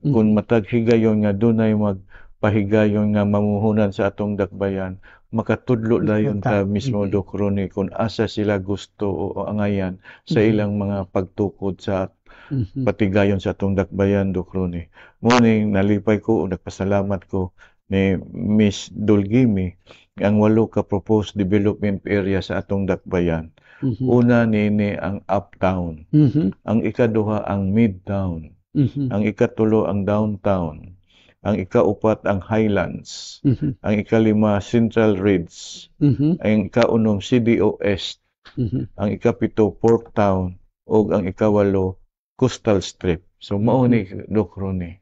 kung matag higayon nga dunay magpahigayon nga mamuhunan sa atong dakbayan, makatudlo dayon ta mismo, Doc Ronnie, kung asa sila gusto o angayan sa ilang mga pagtukod sa patigayon sa atong dakbayan, Doc Ronnie. Muning nalipay ko o nagpasalamat ko ni Miss Dulgimi ang 8 ka proposed development area sa atong dakbayan. Una nini ang uptown, ang ikaduha ang midtown, ang ikatulo ang downtown, ang ikaupat ang highlands, ang ikalima Central Ridge, ang ikaunom CDO East, ang ikapito Port Town, o ang ikawalo Coastal Strip. So mao ni Doc Ronnie.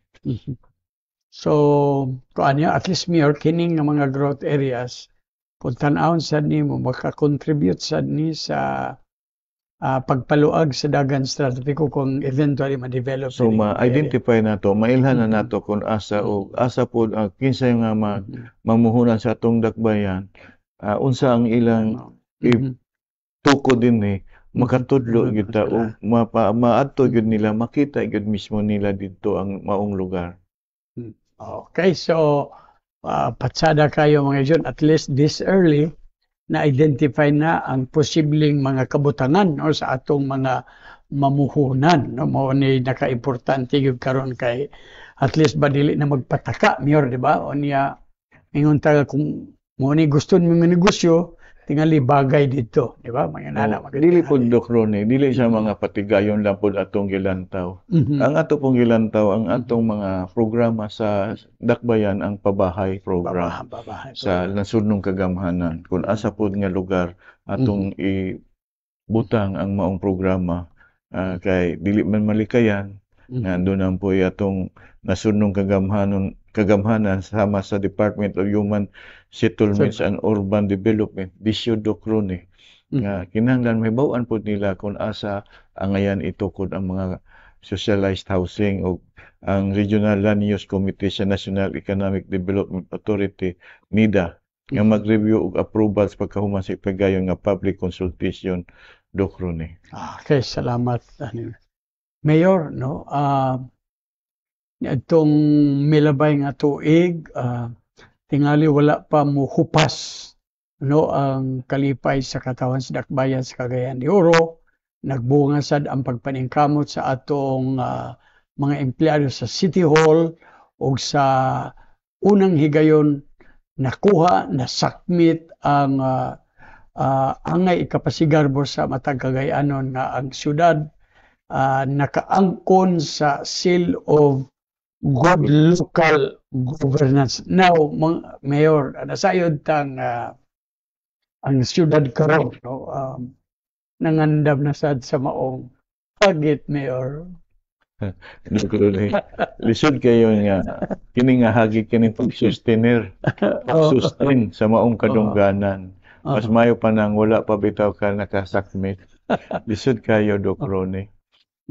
So kuan at least Mayor kining nga mga growth areas puntan-aon sad nimo maka-contribute sad ni sa pagpaluag sa dagan stratehiko kung eventually ma-develop. So ma-identify nato, mailhan na nato kung asa o asa po kinsay nga mamuhunan sa atong dakbayan, unsa ang ilang tukod din makatudlo gyud ta o maadto gyud nila, makita gyud mismo nila dito ang maong lugar. Okay, so patsada kayo mga yun, at least this early, na-identify na ang posibleng mga kabutangan no, sa atong mga mamuhunan. No? Mao ni naka-importante yung karon kay at least ba dili na magpataka, Mayor, di ba? O niya, ingon taga kung mo ni gusto ng mga negosyo, tingali bagay dito, di ba? Mga nana, dili po, Doc Ronnie, dili sa mga patigayon lang po atong gilantaw. Ang ato pong gilantaw, ang atong mga programa sa dakbayan, ang pabahay program sa nasudnong kagamhanan. Kung asa po nga lugar atong ibutang ang maong programa, kay dili man malikayan, doon po atong nasudnong kagamhanan sama sa Department of Human Settlements and Urban Development, Bisyo Doc Ronnie, nga kinahanglan may bawaan po nila kung asa angayan itukod ang mga socialized housing o ang Regional Land Use Committee sa National Economic Development Authority, NEDA, nga mag-review og approvals pagkahuman sa ipagayon nga public consultation, Doc Ronnie. Okay, salamat. Mayor, no, itong milabay nga tuig, tingali wala pa mo hupas no ang kalipay sa katawan sa dakbayan sa Cagayan de Oro. Nagbunga sad ang pagpaningkamot sa atong mga empleyado sa City Hall o sa unang higayon nakuha na sakmit ang angay ikapasigarbo sa matag Cagayanon nga ang syudad nakaangkon sa Seal of Good Local Governance. Now, Mayor, nasayod tang ang siyudad karon, no? Nangandam na sad sa maong pagit, Mayor. Lisod kayo nga, kini nga hagi kini pag-sustainer, sustain sa maong kadungganan. Mas mayo pa nang wala pa bitaw ka nakasakmit. Lisod kayo, Doc Ronnie.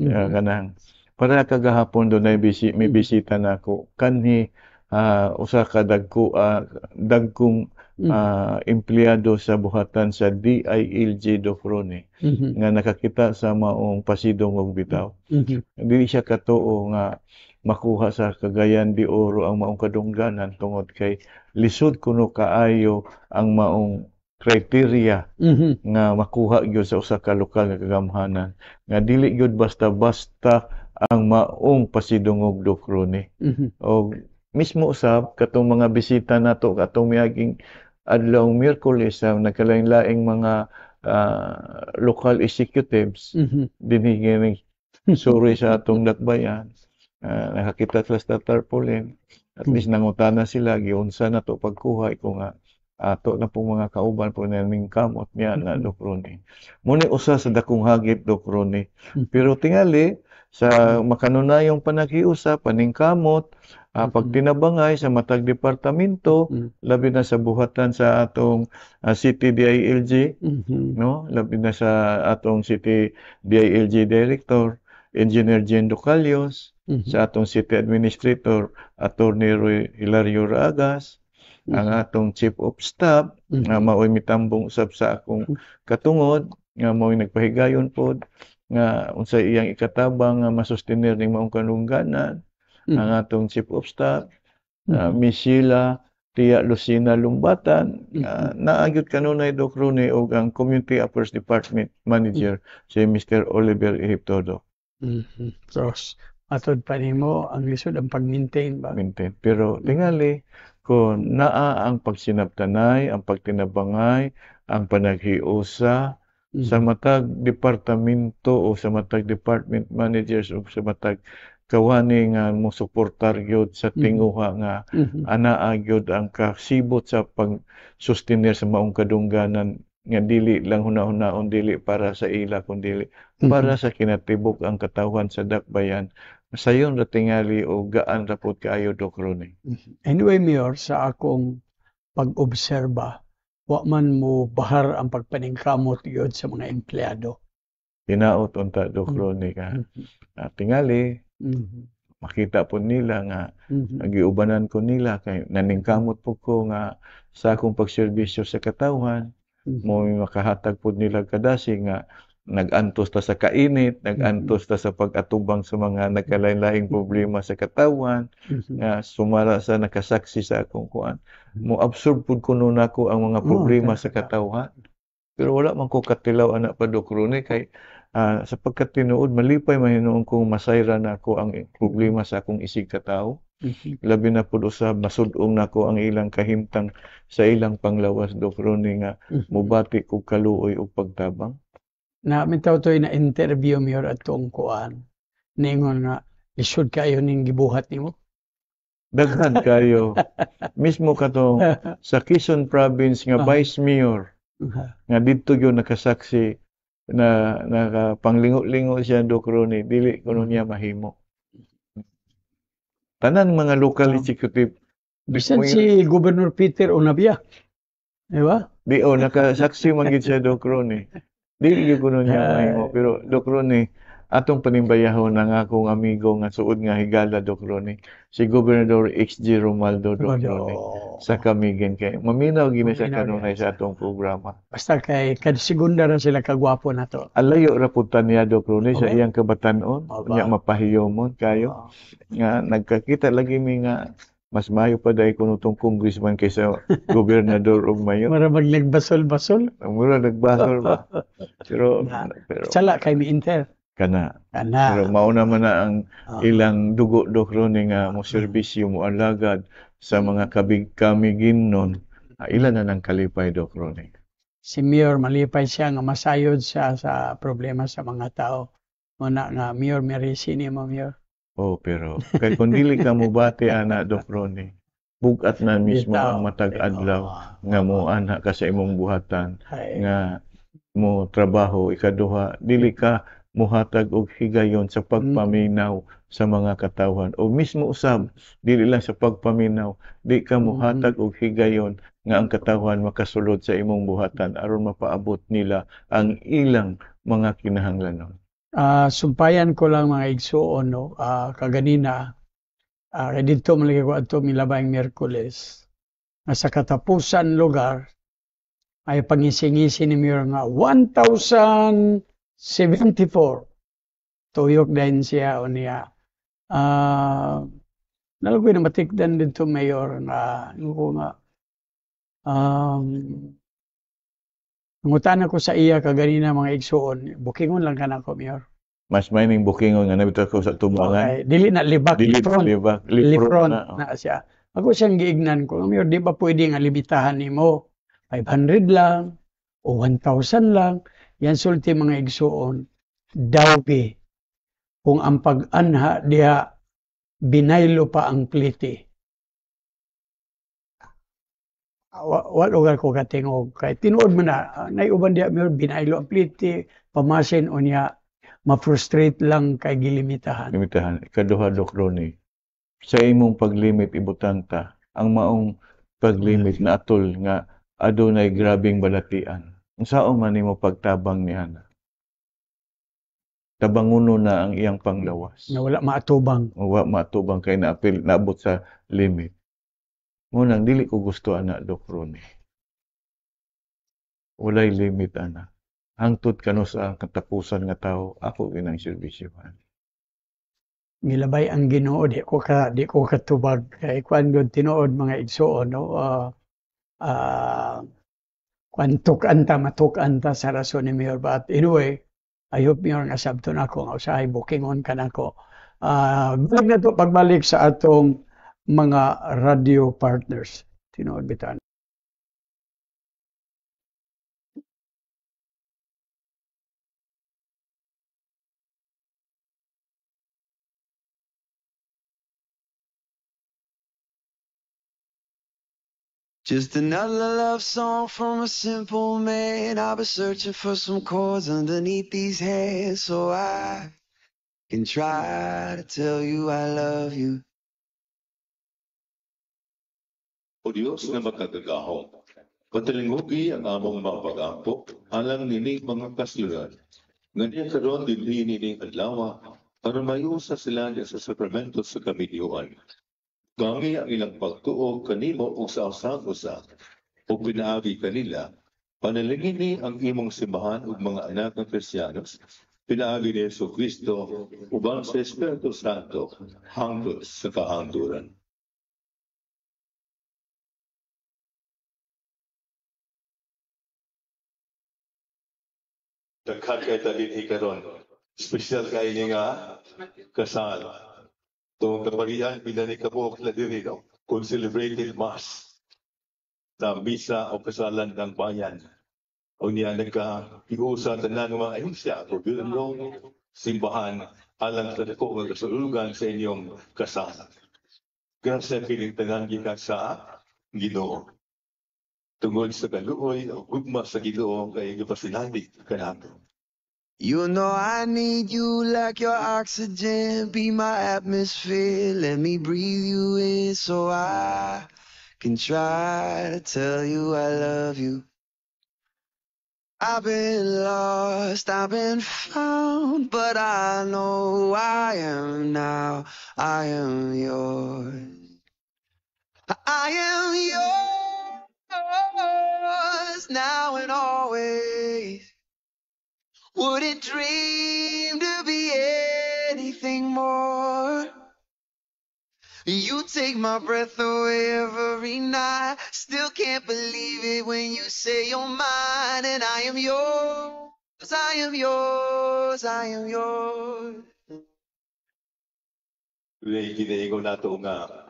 kanang para kagahapon do na may bisita na ako kanhi usa ka dagkong empleyado sa buhatan sa DILG Docrone nga nakakita sa maong pasidong og bitaw. Dili siya katuo nga makuha sa Cagayan de Oro ang maong kadungganan tungod kay lisod kuno kaayo ang maong criteria nga makuha gyud sa usa ka lokal nga kagamhanan nga dili gyud basta-basta ang maong pasidungog Docrone. O mismo usab katong mga bisita nato katong miaging adlaw Miyerkules sa nagkalain-laing mga local executives dinhi suri sa atong dakbayan. Nakakita sila sa tarpaulin. At least nangutana sila giunsa na to pagkuha ko nga ato na pong mga kauban po na ning kamot niya na Docrone. Muna usa sa dakong hagit Docrone. Pero tingali sa makanunayong panakiusap paning kamot pagtinabangay sa matag departamento labi na sa buhatan sa atong City DILG no labi na sa atong City DILG Director Engineer Jen Docalios sa atong City Administrator Attorney Hilario Ragas ang atong Chief of Staff nga mao'y mitambong usab sa akong katungod nga mao'y nagpahigayon pod nga unsay iyang ikatabang nga masustenir ning maong kanungganan ang atong Chief of Staff Miss Sheila Tia Lucina Lumbatan naagyud kanunay Docrone ug ang Community Affairs Department Manager si Mr. Oliver Ehiptodo. So, matod pa nimo ang lisod ang pag-maintain ba? Maintain. Pero tingali kung naa ang pagsinabtanay, ang pagtinabangay, ang panaghiusa sa matag departamento o sa matag department managers o sa matag kawani nga mo suportar gyud sa tinguha nga anaa gyud ang kasibot sa pag-sustenir sa maong kadungganan nga dili lang hunahon dili para sa ila kundi para sa kinatibok ang katawhan sa dakbayan. Sayon ra tingali o gaan ra pud kaayo Docrone. Anyway, Mayor, sa akong pag-obserba, wa man mo bahar ang pagpaningkamot yun sa mga empleyado. Hinaot unta Docrone ka. Tingali makita po nila nga nagiubanan ko nila kay naningkamot po ko nga sa akong pagserbisyo sa katawhan mo makahatag po nila kadasi nga nag-antos ta sa kainit, nag-antos ta sa pag-atubang sa mga nagkalain-laing problema sa katawan, nga sumara sa nakasaksi sa akong kuan. Mo absorb pud kuno nako ang mga problema sa katawan. Pero wala man ko katilaw ana pa Docrone kay sa pagkatinuod malipay mahinuon kong masayra nako ang problema sa akong isig katawo. Labi na pud usab masud-ong nako ang ilang kahimtang sa ilang panglawas Docrone nga mobati ko kaluoy ug pagtabang. Na mintaw to'y na interview Mayor at tong kuan ningon nga lisod kayo ning gibuhat nimo. Daghan kayo. Mismo kato sa Quezon Province nga Vice Mayor nga didto gyud nakasaksi na nakapanglingo-lingo siya Docrone dili kuno niya mahimo. Tanan mga local executive bisan si Governor Peter Onabia. Di ba? Di nakasaksi man gid siya Docrone. Dili gyud kuno niya mahimo pero Docrone atong panimbayahon ng akong amigo nga suod nga higala Docrone si Gobernador XG Romualdo Docrone sa Camiguin kay maminaw gina siya kanunay sa atong programa. Basta kay kad segunda ra sila kagwapo nato. Alayo ra pud niya Docrone sa iyang kabatan-on nya mapahiyomon kayo nga nagkakita lagi mi nga mas maayo pa dahil kuno tong congressman kaysa gobernador og mayor. Mara magnagbasol-basol. Mura nagbasol ba. Pero sala kay mi inter. Kana. Pero mauna man na ang ilang dugo Docrone nga mo serbisyo mo alagad sa mga Camiguinon. Ilan na nang kalipay Docrone. Si Mayor malipay siya nga masayod siya sa problema sa mga tao. Muna nga Mayor Merisini mo Mayor. Pero kay kung dili ka mo bati ana Docrone, bugat na mismo ang matag adlaw nga mo ana ka sa imong buhatan nga mo trabaho ikaduha dili ka muhatag og higayon sa pagpaminaw sa mga katawhan o mismo usab dili lang sa pagpaminaw di ka muhatag og higayon nga ang katawhan makasulod sa imong buhatan aron mapaabot nila ang ilang mga kinahanglanon. Sumpayan ko lang mga igsuon, no? Kaganina, dito malagay ko ato milabayng Miyerkules. Nga sa katapusan lugar, ay pangisi-ngisi ni Mayor nga 1,074. Tuyok din siya o niya. Nalagoy na matikdan dito Mayor nga, nangutan ako sa iya kaganina mga igsuon. Bukingon lang ka na ko, Mayor. Mas may ning bookingon nga nabitaw ko sa Okay. tumbangan. Dili na libak, Dili lipron. lipron Na siya. Ako siyang giignan ko, Mayor, di ba pwede nga limitahan nimo 500 lang o 1,000 lang. Yan sulti mga igsuon. Dawbi. Kung ang pag-anha diha binaylo pa ang pliti. Wa lugar ko katingog kay tinuod man na naiuban diha Mayor binaylo ang pliti, pamasin unya ma-frustrate lang kay gilimitahan. Limitahan. Ikaduha, Doc Ronnie, sa imong paglimit ibutang ta, ang maong paglimit na atol nga adunay grabing balatian. Unsaon man nimo pagtabang niana? Tabanguno na ang iyang panglawas. Na wala maatubang. Wa matubang kay naabot sa limit. Ngunang dili ko gusto ana, Doc Ronnie. Walay limit ana. Hangtod kano sa katapusan nga tao, ako ginang serbisyohan. Milabay ang Ginoo di ko katubag kay kuan gud tinuod mga igsuon, no. Kuan tuk-anta matuk-anta sa rason ni Mayor, but anyway, I hope Mayor nga sabton ako nga usahay bookingon kanako. Balik na to pagbalik sa atong mga radio partners. Tinuod bitan. Just another love song from a simple man. I've been searching for some chords underneath these hands so I can try to tell you I love you. O Diyos na makagagahong, patalingugi ang among mga pag-ampo, alang nining mga kasulan. Ganyan karon din nining adlaw, para mayusa sila sa sakramento sa kamilyoan. Gangi ang ilang pagtuog kanimo o sa usang-usa, o pinaagi kanila, panalingini ang imong simbahan ug mga anak ng Kristiyanos, pinaagi ni Yesu Kristo, ubang sa Espiritu Santo, hangtod sa kahangturan. Daghan kay talin ikaron, espesyal kay ni nga kasal. Itong kaparihan, pinani kabuok na diri, kung celebrated mass na misa o kasalan ng bayan. O niya nagka-iusa tanan ng mga ayusya, gobyerno, simbahan, alang sa dako ng kasululugan sa inyong kasal. Grasya pinagtanan gikan sa Ginoo. Tungod sa kaluoy o gugma sa Ginoo kay gipasinandi kanato. You know I need you like your oxygen, be my atmosphere, let me breathe you in so I can try to tell you I love you. I've been lost, I've been found, but I know I am now, I am yours. I am yours now and always. Wouldn't dream to be anything more. You take my breath away every night. Still can't believe it when you say you're mine. And I am yours, I am yours, I am yours. Today, kinaingon nato nga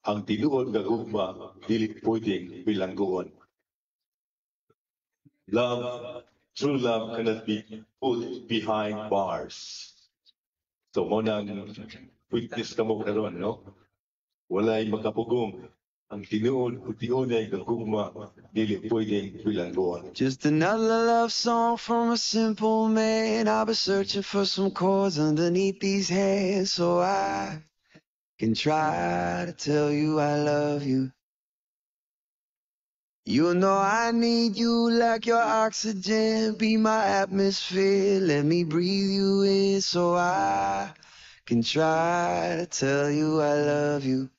ang tinuod nga gugma dili pwedeng bilangguon. Love, true love cannot be put behind bars. So mo nang witness ka mo karon, no? Walay makapugong. Ang tinuod o tiunay nga gugma dili pwedeng bilangguon. Just another love song from a simple man. I've been searching for some chords underneath these hands so I can try to tell you I love you. You know I need you like your oxygen. Be my atmosphere. Let me breathe you in so I can try to tell you I love you.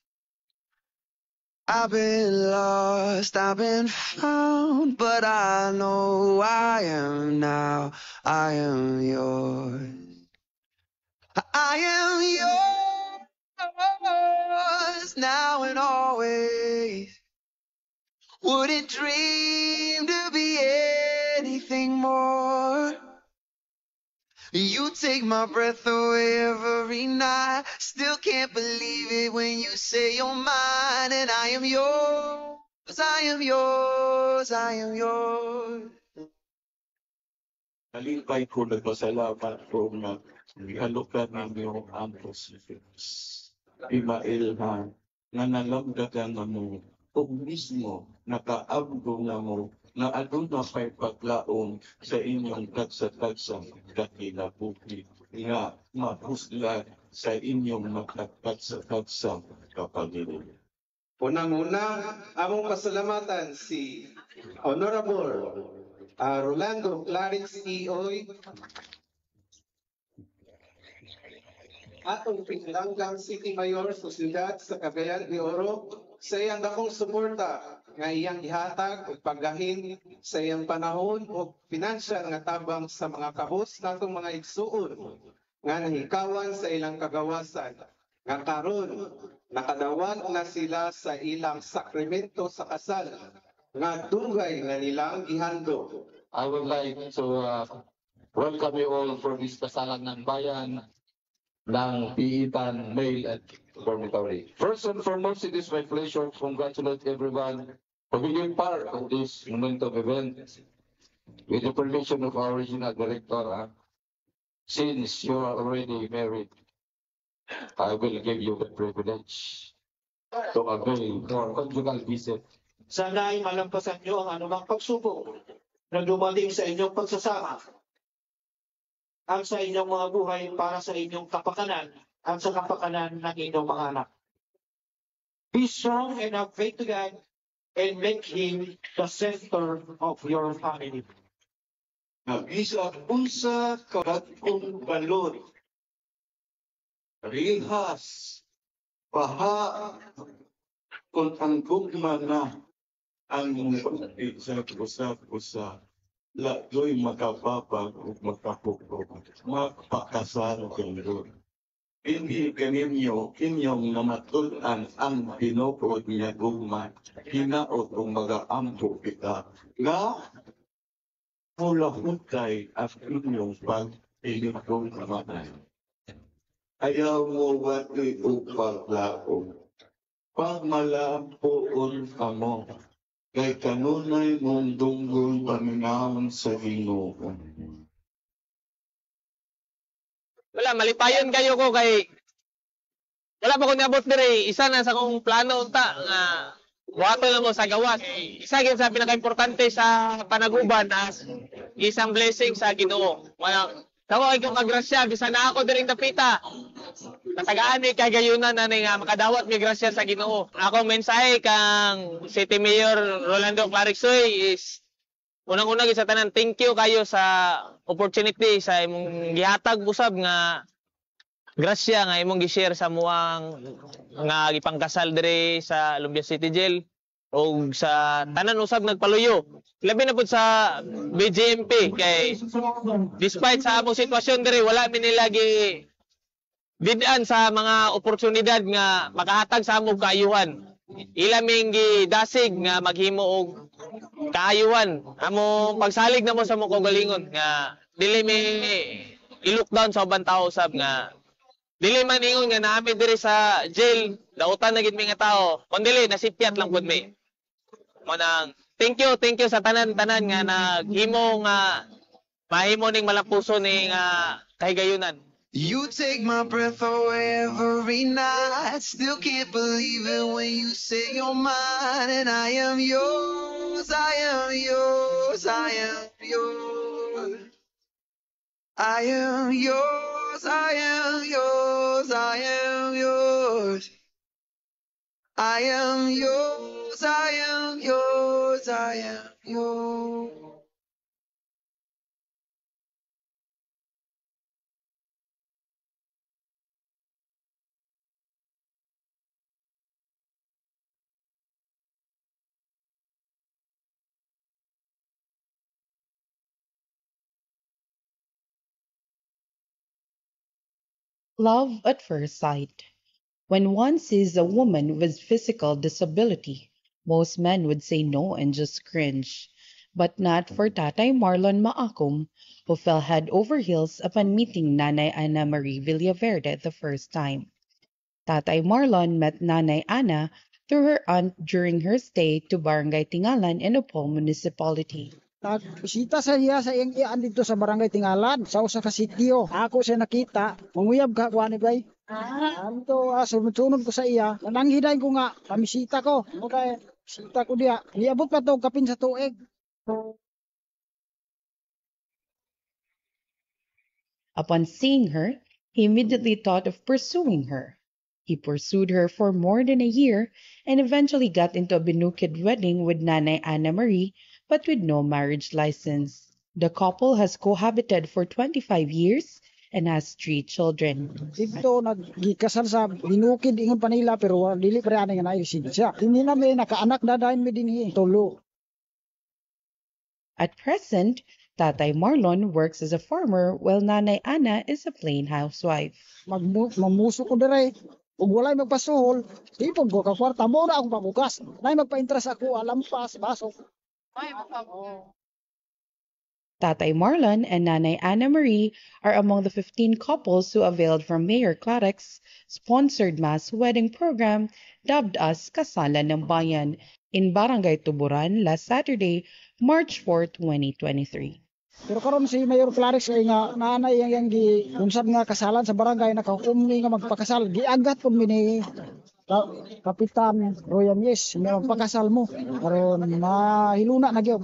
I've been lost, I've been found, but I know I am now. I am yours. I am yours now and always. Wouldn't dream to be anything more. You take my breath away every night. Still can't believe it when you say you're mine. And I am yours, I am yours, I am yours. Nalipay ko nagpasalamat po na ihalukan ninyo ang Pacifics. Imailhan na nalamdagan na mo o mismo nakaabdo na mo na aduna pa'y paglaong sa inyong tagsa-tagsang kakilabuti nga mahuslan sa inyong magtagsa-tagsang kapaligiran. Unang-una, among pasalamatan si Honorable Rolando Clarix Ioy, atong pinanggang City Mayor sa siyudad sa Cagayan de Oro sa iyang dakong suporta nga iyang ihatag ug paggahin sa iyang panahon ug pinansyal nga tabang sa mga kahos natong mga igsuon nga nahikawan sa ilang kagawasan nga karon nakadawat na sila sa ilang sakramento sa kasal nga dugay nga nilang gihandog. I would like to welcome you all for this kasalan ng bayan ng Piitan Male at Dormitory. First and foremost, it is my pleasure to congratulate everyone for being part of this momentous event. With the permission of our regional director, since you are already married, I will give you the privilege to avail for conjugal visit. Sana ay malampasan niyo ang anumang pagsubok na dumating sa inyong pagsasama ang sa inyong mga buhay para sa inyong kapakanan at sa kapakanan ng inyong mga anak. Be strong and have faith to God and make Him the center of your family. Nag-isa unsa kadakong balon, rihas, paha, kung ang gugma na ang usap-usap, lagoy makapapag o makapukog, magpakasal kayo. Hindi kaninyo inyong namatulan ang pinupod niya gugma, hinaot o mag-aampo kita, nga hulahutay at inyong pag-iligong kamatay. Ayaw mo wati upang laong, pag malampoon ka mo, kay kanunay mong dunggol paminahon sa Ginoo. Wala, malipayon kayo ko kay wala pa ko niabot dire. Isa na sa kong plano unta nga buhaton na mo sa gawas. Isa gyud sa pinaka-importante sa panaguban as isang blessing sa Ginoo. Wala ako ay kong kagrasya bisan na ako diring dapita. Natagaan ni kay gayunan na nga makadawat mi grasya sa Ginoo. Akong mensahe kang City Mayor Rolando Clarixoy is unang-una gid sa tanan, thank you kayo sa opportunity sa imong gihatag usab nga grasya nga imong gi-share sa muang nga gipangkasal dire sa Lumbia City Jail o sa tanan usab nagpaluyo. Labi na pud sa BGMP kay despite sa among sitwasyon dire wala mi nila gi didaan sa mga oportunidad nga makahatag sa among kaayuhan. Ila ming gidasig nga maghimo og kaayuhan. Amo pagsalig na mo sa mong kagalingon nga dili mi i-look down sa ubang tao usab nga dili man ingon nga naami diri sa jail dautan na gid mi nga tao kun dili nasipyat lang pud mi. Manang thank you sa tanan-tanan nga naghimo nga mahimo ning malampuso ning kahigayunan. You take my breath away every night. Still can't believe it when you say you're mine. And I am yours, I am yours, I am yours. I am yours, I am yours, I am yours. I am yours, I am yours. 'cause I am yours. Love at first sight. When one sees a woman with physical disability, most men would say no and just cringe. But not for Tatay Marlon Maakum, who fell head over heels upon meeting Nanay Ana Marie Villaverde the first time. Tatay Marlon met Nanay Ana through her aunt during her stay to Barangay Tingalan in Upol Municipality. Bisita sa iya sa iyang iyaan dito sa Barangay Tingalan, sa usa ka sitio. Ako siya nakita, manguyab ka kuha ni bay. Anto, sunod-sunod ko sa iya. Nananghiday ko nga, kamisita ko. Okay, bisita ko diya. Niabot pa to kapin sa tuig. Upon seeing her, he immediately thought of pursuing her. He pursued her for more than a year and eventually got into a binukid wedding with Nanay Ana Marie, but with no marriage license. The couple has cohabited for 25 years and has 3 children. Dito nagkasal sa binukid ingon pa nila pero dili pa ani nga nayo siya. Hindi na may nakaanak na dahil mi dinhi tulo. At present, Tatay Marlon works as a farmer while Nanay Ana is a plain housewife. Mamuso ko dire. Ug walay magpasuhol, ipon ko ka kwarta mo na akong pabukas. Nay magpa-interest ako alampas basok. Tatay Marlon and Nanay Ana Marie are among the 15 couples who availed from Mayor Clarec's sponsored mass wedding program dubbed as Kasalan ng Bayan in Barangay Tuburan last Saturday, March 4, 2023. Pero karon si Mayor Clarex ay nga nanay yang giunsad nga kasalan sa barangay nakaumni nga magpakasal. Giagat pud mi ni Kapitan Royan Yes nga magpakasal mo. Karon mahiluna na gyud.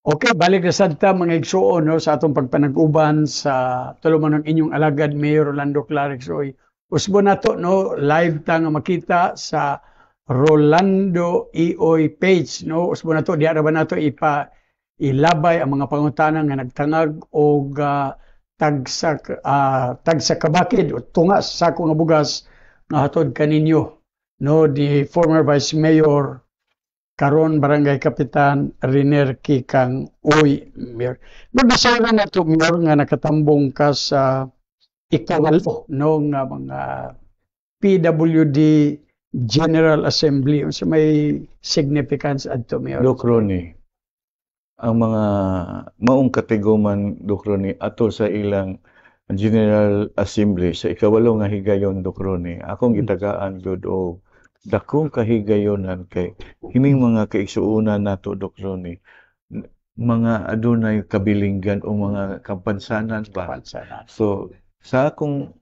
Okay, balik na sad ta mga igsuon no, sa atong pagpanag-uban sa tuluman ng inyong alagad Mayor Rolando Clarex Oy. Usbo nato no, live ta nga makita sa Rolando Ioy page no. Usbo nato diha ra ba nato ilabay ang mga pangutana nga nagtangag og tagsa kabakid o tunga sa sako nga bugas nga hatod kaninyo no, the former Vice Mayor karon Barangay Kapitan Riner Kikang Uy, Mayor. Nagdasara na ito, Mayor, nga nakatambong ka sa ikawalo no, nga mga PWD General Assembly. So may significance adto, Mayor. Doc Ronnie, ang mga maong kategoman, Doc Ronnie, ato sa ilang General Assembly, sa ikawalo nga higayon, Doc Ronnie, akong gitagaan jud o dakong kahigayonan kay himing mga kaigsuunan nato, Doc Ronnie, mga adunay kabilinggan o mga kapansanan ba. So sa akong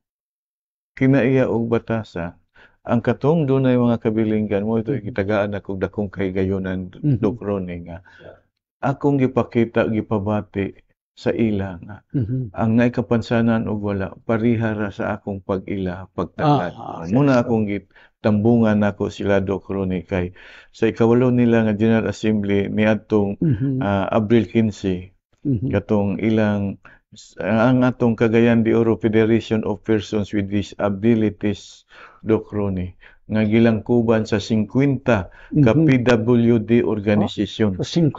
kinaiya og batasa, ang katong dunay mga kabilinggan mo ito gitagaan ako dakong kahigayonan, Doc Ronnie, nga akong gipakita gipabati sa ila nga ang naay kapansanan og wala parihara sa akong pag-ila pagtagad. Muna akong tambungan nako sila, Doc Ronnie, kay sa ikawalo nila nga General Assembly niadtong Abril 15 katong ilang ang atong Cagayan de Oro Federation of Persons with Disabilities, Doc Ronnie, nga gilangkuban sa 50 ka PWD organisasyon. 50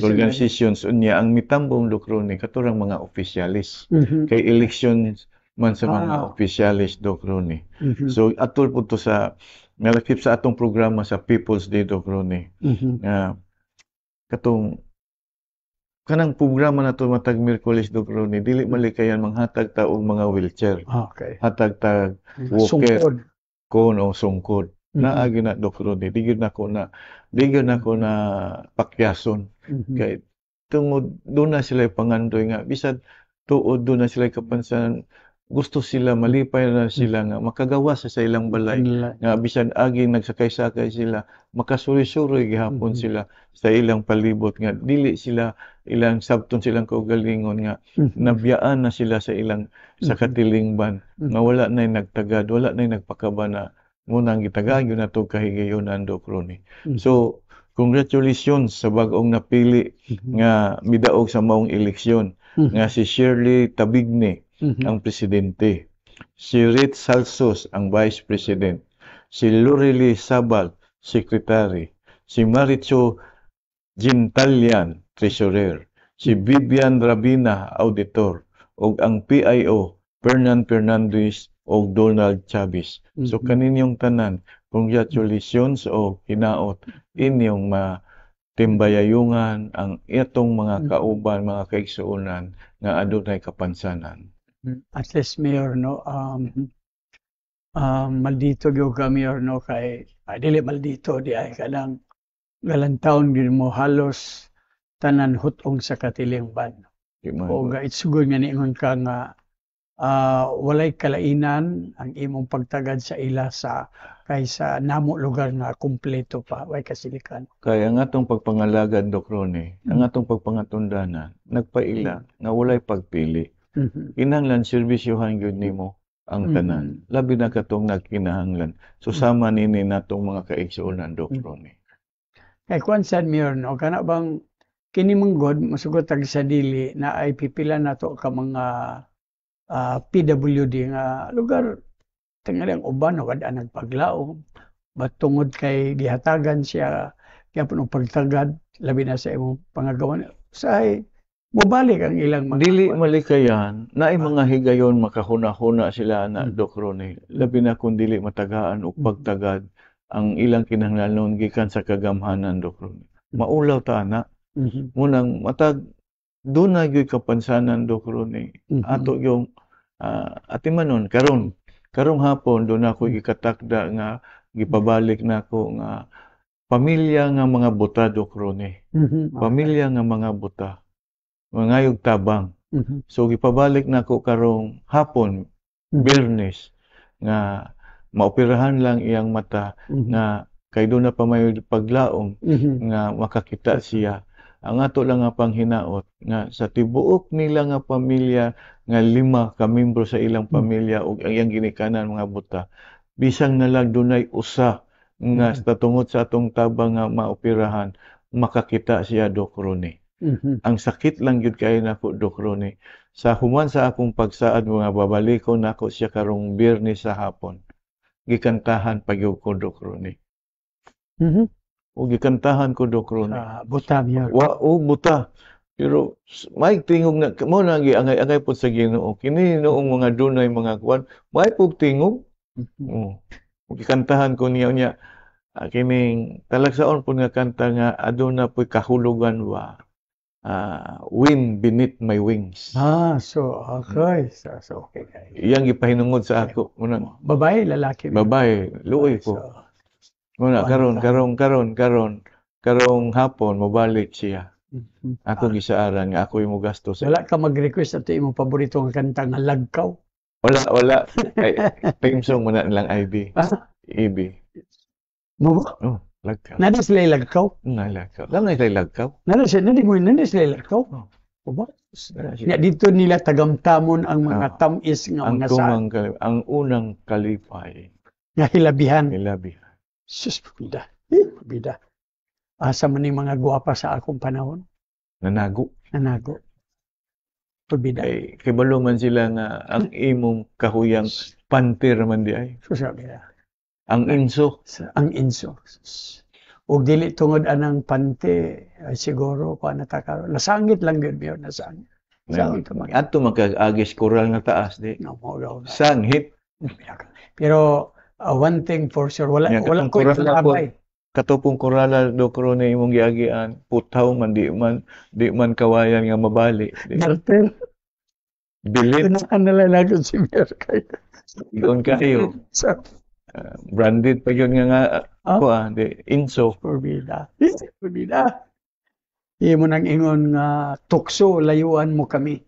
organizations unya ang mitambong, Doc Ronnie, katurang mga opisyalis kay elections man sa mga opisyalis, Doc Ronnie. So atol po to sa nalakip sa atong programa sa People's Day, Doc Ronnie. Katong kanang programa na to matag Miyerkules, Doc Ronnie, dili malikayan manghatag ta og mga wheelchair. Hatag ta walker kon o sungkod. Naagi na Dokrone, di gyud nako na pakyason. Kay tungod doon na sila pangandoy nga bisad tuod doon na sila kapansanan, gusto sila malipay na sila nga makagawas sa ilang balay nga bisan agi nagsakay-sakay sila makasuri-suri gihapon sila sa ilang palibot nga dili sila ilang sabton silang kaugalingon nga nabiyaan na sila sa ilang sa katilingban nga wala nay nagtagad, wala nay nagpakaba na munang gitagad yun nato kahigayonan Dokrone. So congratulations sa bag-ong napili nga midaog sa maong eleksyon nga si Shirley Tabigne ang presidente, si Rit Salsos ang vice president, si Lorely Sabal secretary, si Maricho Gintalian treasurer, si Vivian Rabina auditor, ug ang PIO Fernan Fernandez o Donald Chavez. So kaninyong tanan, congratulations o hinaot inyong timbayayungan ang itong mga kauban, mga kaigsuonan nga adunay kapansanan. At least Mayor, no, maldito gyud ka Mayor, no, kay dili maldito di ay kanang galantawon gyud mo halos tanan hutong sa katilingban. O it's good nga niingon ka nga walay kalainan ang imong pagtagad sa ila sa kaysa namo lugar nga kumpleto pa way kasilikan. Kaya ang atong pagpangalagad Dokrone, ang atong pagpangatundanan nagpaila nga walay pagpili. Kinahanglan serbisyohan gyud nimo ang tanan. Labi na katong nagkinahanglan. Susama nini natong mga kaigsuonan Dokrone. Kay kwan sad Mayor, no, kana bang kini manggod masugot tag sa dili na ay pipila nato ka mga PWD nga lugar tingali ang uban o kada nagpaglaom batungod kay gihatagan siya kaya po pagtagad labi na sa imong pangagawan say mobalik ang ilang mga dili malikayan naay mga higayon makahuna-huna sila na Dokrone labi na kung dili matagaan og pagtagad ang ilang kinahanglanon gikan sa kagamhanan Dokrone maulaw ta ana munang matag doon na gyud kapansanan Dokrone ato yung atimanon karong hapon doon ako gikatakda nga gipabalik nako nga pamilya nga mga buta Dokrone pamilya nga mga buta mangayog tabang so gipabalik nako karong hapon Biyernes nga maoperahan lang iyang mata nga kay doon na pa may paglaom nga makakita siya. Ang ato lang nga panghinaot nga sa tibuok nila nga pamilya nga 5 ka membro sa ilang pamilya ug ang iyang ginikanan mga buta bisang nalang dunay usa nga tungod sa atong tabang nga maoperahan makakita siya Dokrone. Ang sakit lang gyud kay nako Dokrone sa human sa akong pagsaad mga babalikon nako siya karong Biyernes sa hapon gikantahan pagyud ko Dokrone. O gikantahan ko Dokrone. Buta Mayor. O buta. Pero may tingog na mo na angay po sa Ginoo. Kini noong mga dunay mga kuan, may pug tingog. Gikantahan ko niya kining talagsaon po nga kanta nga aduna po'y kahulugan wa. Wind beneath my wings. So okay. So okay. Iyang gipahinungod sa ako. Babae, lalaki. Babae, luoy ko. Muna karong hapon mobalik siya. Ako gisaaran nga ako imo gastos. Wala ka mag-request ato imong paborito nga kanta nga Lagkaw. Wala. Ay team song muna nilang IB. EB. Mo? Lagkaw. Nada sila Lagkaw? Lagkaw. Lamay sila Lagkaw. Nada sila Lagkaw. O ba? Ya dito nila tagamtamon ang mga tamis nga mga saan. Ang unang kalipay. Nga hilabihan. Sus, bida. Asa man yung mga guwapa sa akong panahon? Nanago. Bida. Kay balo man sila nga ang imong kahuyang pantir man di ay. Susabi na. Ang inso. O dili tungod anang pante, siguro pa natakaro. Nasangit lang yun, Mayor, nasangit. Ato magkag-agis koral nga taas di. Sangit. Pero one thing for sure, wala ko itabay. Katupong korala Dokrone imong giagian, putaw man di man kawayan nga mabali. Dartel. Bilit. Nalalag si Mayor kayo. Iyon kayo. branded pa yun nga ako Inso. Forbida. Forbida. Hindi mo nang ingon nga tukso, layuan mo kami.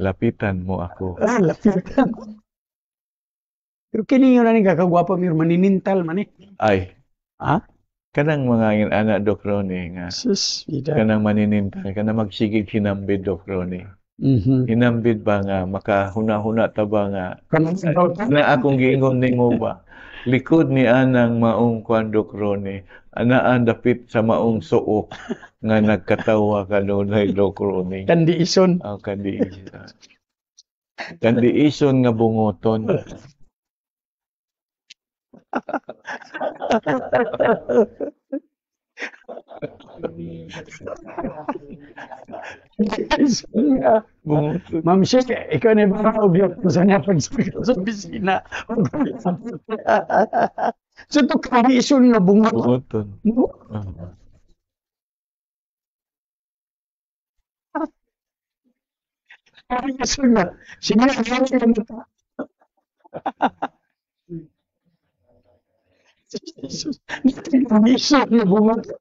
Lapitan mo ako. Lapitan. Pero kini yun na ni kakagwapa mir maninintal man eh. Ay. Ha? Kanang mga anak Doc Ronnie nga. Sus, vida. Kanang maninintal, kanang magsigig hinambid Doc Ronnie. Hinambid ba nga makahuna-huna ta ba nga na akong giingon nimo ba likod ni anang maong kwan Doc Ronnie anaan dapit sa maong suok nga nagkatawa kanunay Doc Ronnie. Kandiison. Kandiison. Kandiison nga bungoton. Ma'am Sheikh, ikaw na ba object sa niya pag sa opisina? So, ito kandiison nga bungoton. Kandiison nga. Sinasakyan mo ta. Kandiison nga bungoton.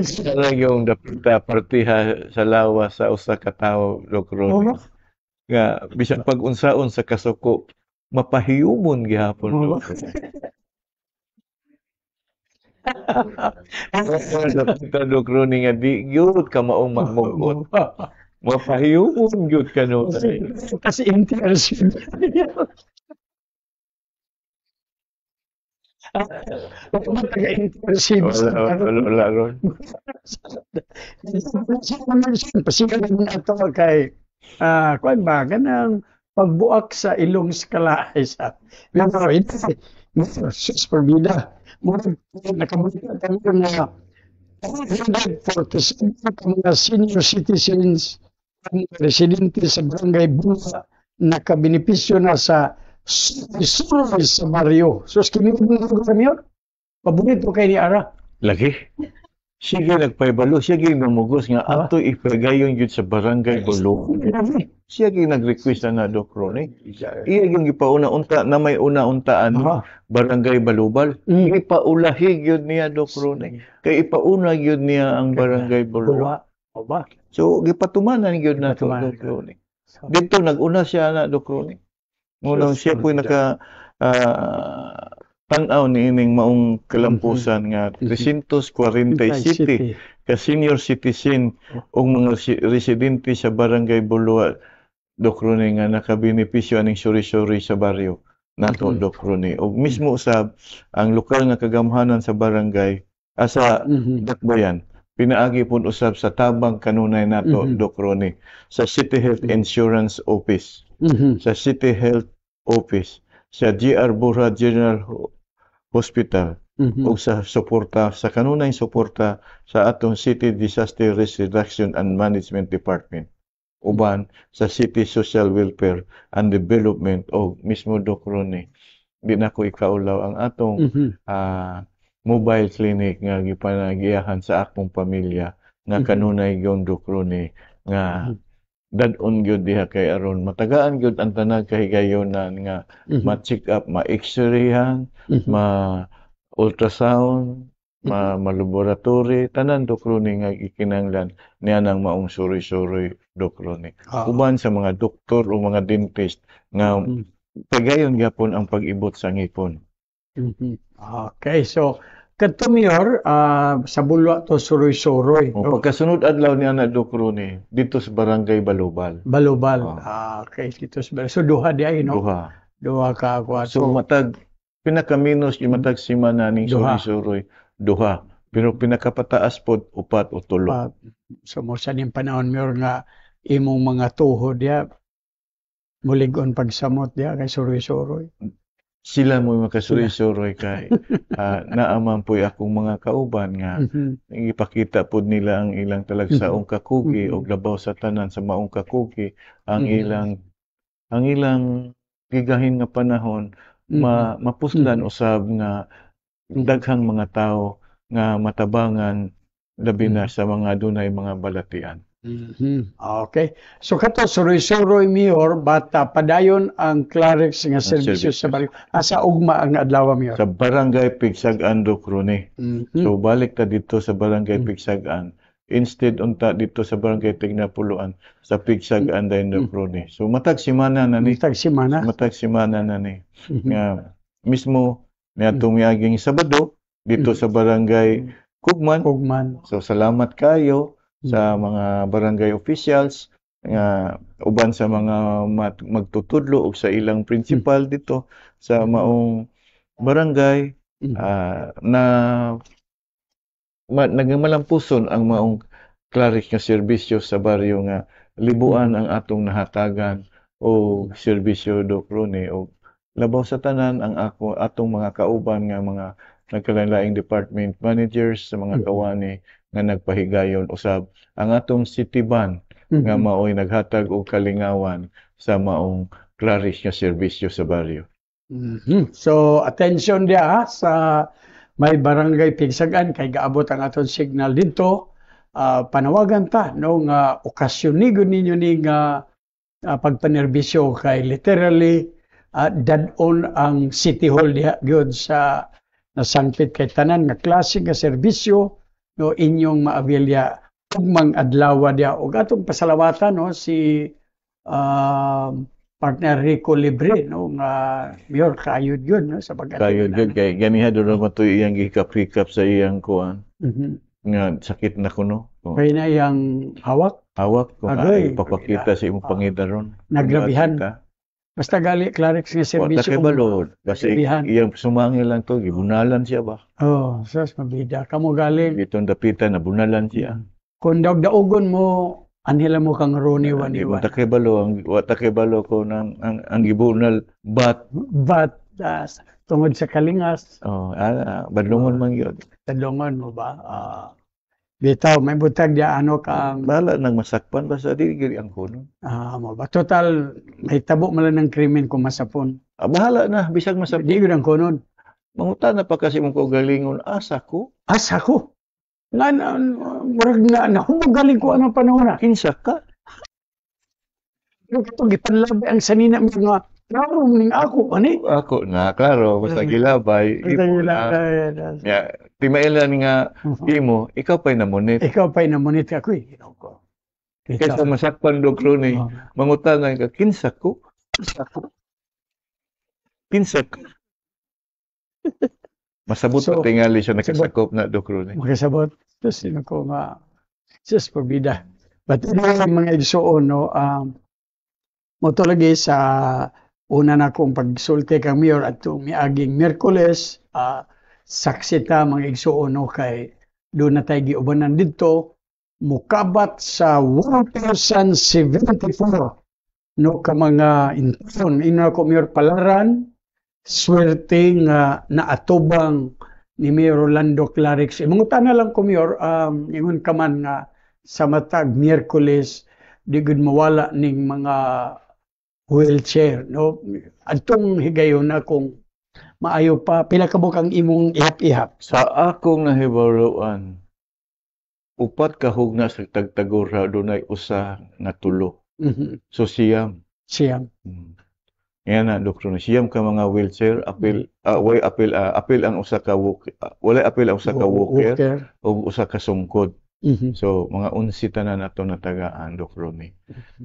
Sarang yung partiha sa lawas sa usa ka tawo Doc Ronnie. Nga bisan pag-unsaon sa kasuko mapahiyumon gihapon. Doc Ronnie nga di gyud ka maong magmugot. Mapahiyumon gyud ka no. Kasi interesting. Wala ron. Pasikan mo na ito kay kuan ba ganang pagbuak sa ilong skala isa. Sus forbida. Nakabulit tayo na 147 mga senior citizens ang residente sa barangay Bunga nakabenepisyo na sa survey sa Mario. So, kinibig kami yun. Paborito kay ni Ara. Lagi. Sige nagpaibalo. Sige namugos nga ato ipagayon yun sa barangay Bulo. Sige nag-request na Doc Ronnie. Iya yung ipauna-unta na may una-untaan barangay Balubal. Ipaulahi yun niya Doc Ronnie. Kaya ipauna yun niya ang barangay Bulo. So, gipatumanan yun na Doc Ronnie. Dito nag-una siya na Doc Ronnie. Ngunang siya po'y tanaw ni ining maong kalampusan nga 347 ka senior citizen o mga residente sa barangay Bulua Doc Ronnie nga nakabenepisyo aning suri-suri sa baryo nato Doc Ronnie. O mismo usab ang lokal nga kagamhanan sa barangay sa Dakbayan pinaagi pun usab sa tabang kanunay nato Doc Ronnie sa City Health Insurance Office. Sa City Health Office, sa GR Burha General Hospital, o sa suporta, sa kanunay suporta sa atong City Disaster Risk Reduction and Management Department. Uban sa City Social Welfare and Development o mismo Doc Ronnie. Di na ko ikaulaw ang atong mobile clinic nga gipanagiyahan sa akong pamilya nga kanunay yung Doc Ronnie nga dadon gyud diha kay aron matagaan gyud ang tanan kahigayonan nga ma-check up, ma-x-rayhan, ma-ultrasound, ma-laboratory, tanan Doc Ronnie nga gikinahanglan niya nang maong suri-suri Doc Ronnie. Uban sa mga doktor o mga dentist nga pagayon gyapon ang pag-ibot sa ngipon. Okay, so kadto Mayor, sa Bulwa to suroy-suroy. Pagkasunod adlaw ni ana Doc Ronnie dito sa barangay Balubal. Okay, dito sa barangay. So duha di ay no? Duha ka ako. So matag pinakaminos yung matag simana ning suroy-suroy, duha. Pero pinakapataas pod upat o tulo. So mo sa ning panahon Mayor nga imong mga tuhod ya mulig-on pagsamot ya kay suroy-suroy. Sila mo makasuri-suroy kay naaman po'y akong mga kauban nga ipakita pod nila ang ilang talagsaong kakugi o labaw sa tanan sa maong kakugi ang ilang gigahin nga panahon mapuslan usab nga daghang mga tao nga matabangan labi na sa mga dunay mga balatian. Okay. So kato suroy-suroy Mayor bata padayon ang Clarex nga serbisyo sa baryo. Asa ugma ang adlaw Mayor? Sa Barangay Pigsagan, Doc Ronnie. So balik ta dito sa Barangay Pigsagan. Instead unta dito sa Barangay Tignapuluan, sa Pigsagan dayon Doc Ronnie. So matag simana na ni. Matag simana na ni. Nga mismo niadtong miaging Sabado dito sa Barangay Kugman. So salamat kayo sa mga barangay officials nga uban sa mga magtutudlo o sa ilang principal dito sa maong barangay na nagmalampuson ang maong Clarex nga serbisyo sa baryo nga libuan ang atong nahatagan o serbisyo Doc Ronnie o labaw sa tanan ang atong mga kauban nga mga nagkalain-laing department managers sa mga kawani nga nagpahigayon usab ang atong city ban nga maoy naghatag og kalingawan sa maong Clarex nga serbisyo sa baryo. So attention dia sa may barangay Pigsagan kay gaabot ang aton signal dito. Panawagan ta no nga okasyonigon ninyo ni nga pagpanerbisyo kay literally dadon ang City Hall diha gyud sa nasangpit kay tanan nga klase nga serbisyo no inyong maabilya ugmang adlaw dia ug atong pasalamatan no si partner Rico Libre no nga Mayor kayod yun no sa kayod yun kay ganiha do naman to iyang gikap-hikap sa iyang kuan nga sakit na kuno kay na iyang hawak kung ipapakita sa imong pangidaron nagrabihan basta gali Clarex nga serbisyo kasi iyang sumangil lang to gibunalan siya ba sas mabida kamo galing bitong dapitan na bunalan siya kung daugon mo anhila mo kang Ronnie waniwan watakebalo ko nang ang gibunal bat tungod sa kalingas badlongon man gyud badlongon mo ba bitaw may butag dia ano kang bala nang masakpan basta dili gyud ang kuno mo ba total may tabo man lang ng krimen kung masapon bahala na bisag masapon di gyud ang kunon mangutan na pa kasi mo ko galingon asa ko nga murag na humagaling ko anong panahon na kinsa ka ito gipanlabi ang sanina mga klaro ning ako na klaro basta gilabay timailan nga imo ikaw pa'y namunit ako kaysa masakpan Doc Ronnie mangutan ka kinsa ko masabot pa tingali siya nakasakop na Doc Ronnie. Makasabot. Tapos sino ko nga, sus pabida. But mga igsoon, no, mo to lagi sa una na kong pagsulti kang Mayor at miaging Miyerkules, saksi ta mga igsoon, no, kay doon na tayo giubanan dito, mukabat sa 1,074, no, ka mga intron, ino ko Mayor Palaran, swerte nga naatubang ni Mayor Rolando Clarex. Mangutan na lang ko Mayor, ingon ka man nga sa matag Miyerkules, di gud mawala ning mga wheelchair. No? Atong higayon na kung maayo pa, pila ka bukang imong ihap-ihap. Sa akong nahibaruan, upat ka hugna sa tagtagura, dunay usa na tulo. So siyam. Yan na Doc Ronnie, siyam ka mga wheelchair, apil ang usa ka walker, wala apil ang usa ka walker o usa ka sungkod. So mga 11 tanan nato natagaan Doc Ronnie.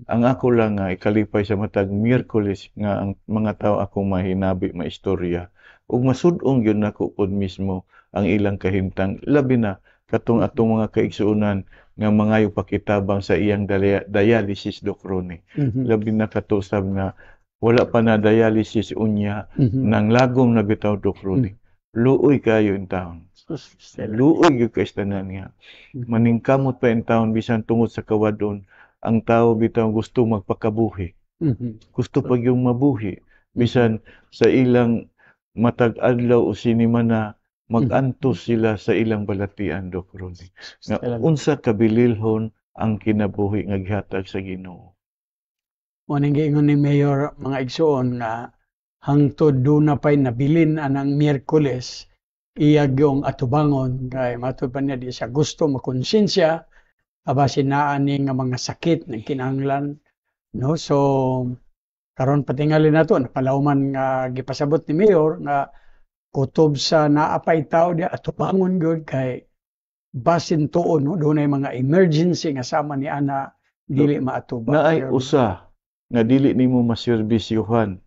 Ang ako lang nga ikalipay sa matag Miyerkules nga ang mga tao akong mahinabi maistorya ug masud-ong gyud nako pod mismo ang ilang kahimtang labi na katong atong mga kaigsuonan nga mangayo pakitabang sa iyang dialysis Doc Ronnie. Labi na katusab nga wala pa na dialysis unya nang lagom na bitaw Doc Ronnie. Luoy kayo in town. Luoy yung kaistanan nga. Maningkamot pa in town bisan tungod sa kawadon. Ang tao bitaw gusto magpakabuhi. Gusto pag yung mabuhi. Bisan sa ilang matag adlaw o sinima na mag-antos sila sa ilang balatian Doc Ronnie. Nga unsa kabililhon ang kinabuhi nga gihatag sa Ginoo. Muning giingon ni Mayor mga igsoon nga hangtod do na pay nabilin anang Miyerkules iya gyung atubangon kay matud pa niya di siya gusto makonsensya abasin na ani nga mga sakit ng kinahanglan, no? So karon patingali nato napalawman nga gipasabot ni Mayor nga kutob sa naapay tao di atubangon gyud kay basin tuon, no? Dunay mga emergency nga sama ni ana dili maatubang. Naay usa nga dili nimo maserbisyohan.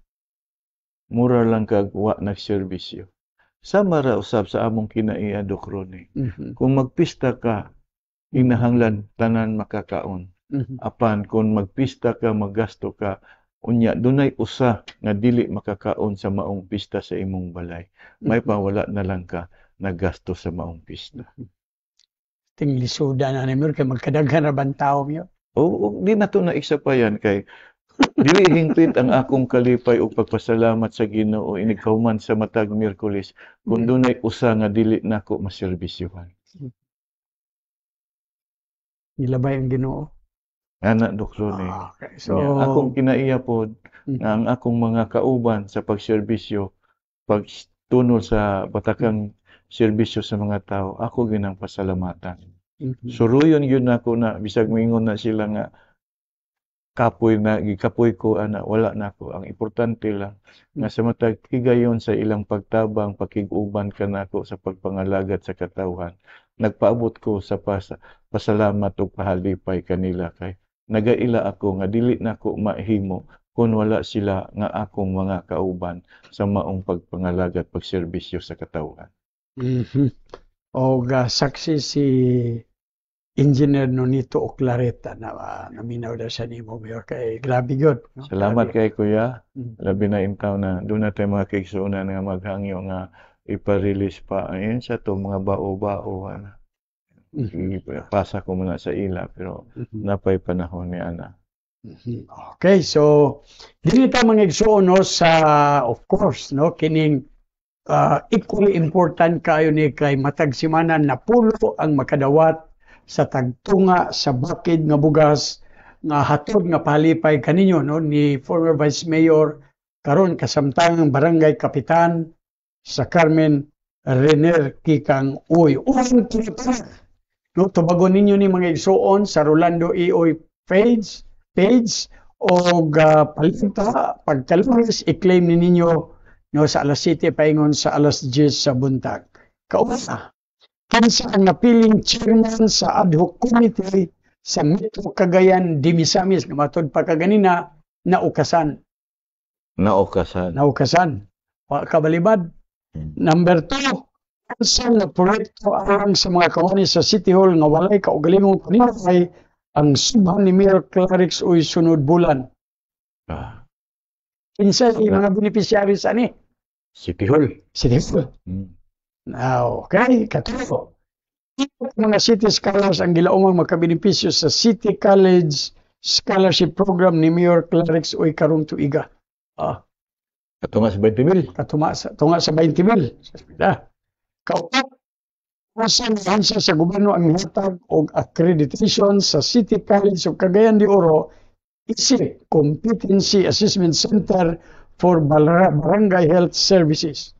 Mura lang kag wa nagserbisyo. Sama ra usab sa among kinaiya Doc Ronnie. Kung magpista ka, inahanglan tanan makakaon. Apan kung magpista ka, maggasto ka, unya dunay usa nga dili makakaon sa maong pista sa imong balay. May pawala na lang ka naggasto sa maong pista. Ting lisuda na ni Mayor kay magkadaghan ra ban tawo mi. O di na to na iksapayan kay dili hingpit ang akong kalipay o pagpasalamat sa Ginoo inig kauman sa matag Miyerkules kung dunay usa nga dili nako maserbisyohan. Nilabay ang Ginoo. Ana Doc Ronnie. Okay. So akong kinaiya pod nga ang akong mga kauban sa pagserbisyo pagtunol sa batakang serbisyo sa mga tao, ako ginang pasalamatan. Suruyon yun nako na bisag moingon na sila nga kapoy na gikapoy ko ana wala nako. Ang importante lang nga sa matag higayon sa ilang pagtabang pakig-uban kanako sa pagpangalagad sa katawhan. Nagpaabot ko sa pasalamat ug pahalipay kanila kay nagaila ako nga dili nako mahimo kung wala sila nga akong mga kauban sa maong pagpangalagad pagserbisyo sa katawhan. O saksi si Engineer Nonito Oclareta na naminaw daw siya ni Mayor kay grabe gyud. No? Salamat kay Kuya. Labi na intaw na doon na tayo mga kaigsunan nga maghangyo nga ipa-release pa. Ayun sa to mga bao-bao. Pasa ko muna sa ila pero napay panahon ni Ana. Okay, so dili ta mga igsuon no sa of course no kining equally important kayo ni kay matag simana napulo ang makadawat sa tagtunga sa bakid nga bugas nga hatod nga palipay kaninyo no ni former Vice Mayor karon kasamtang barangay kapitan sa Carmen Renner Kikang Uy. Unang kinipara no tubagon ninyo ni mga igsuon sa Rolando Ioy page o palita pagkalunes i-claim ni ninyo no sa alas 7 paingon sa alas 10 sa buntag. Kauna kinsa ang napiling chairman sa ad hoc committee sa Metro Cagayan de Misamis nga matod pa kaganina naukasan. Wa kabalibad. Number 2, kinsa nga proyekto alang sa mga kawani sa City Hall nga walay kaugalingong paninapay ang subhan ni Mayor Clarix Uy sunod bulan. Kinsa ang mga beneficiaries ani? City Hall. Okay, katulo. Mga city scholars ang gilaumang makabenepisyo sa City College Scholarship Program ni Mayor Clarix Uy karong tuiga. Katunga sa 20,000. Tunga sa 20,000. Kaupat, masansa sa gobyerno ang hatag og accreditation sa City College of Cagayan de Oro ISIC, Competency Assessment Center for Barangay Health Services.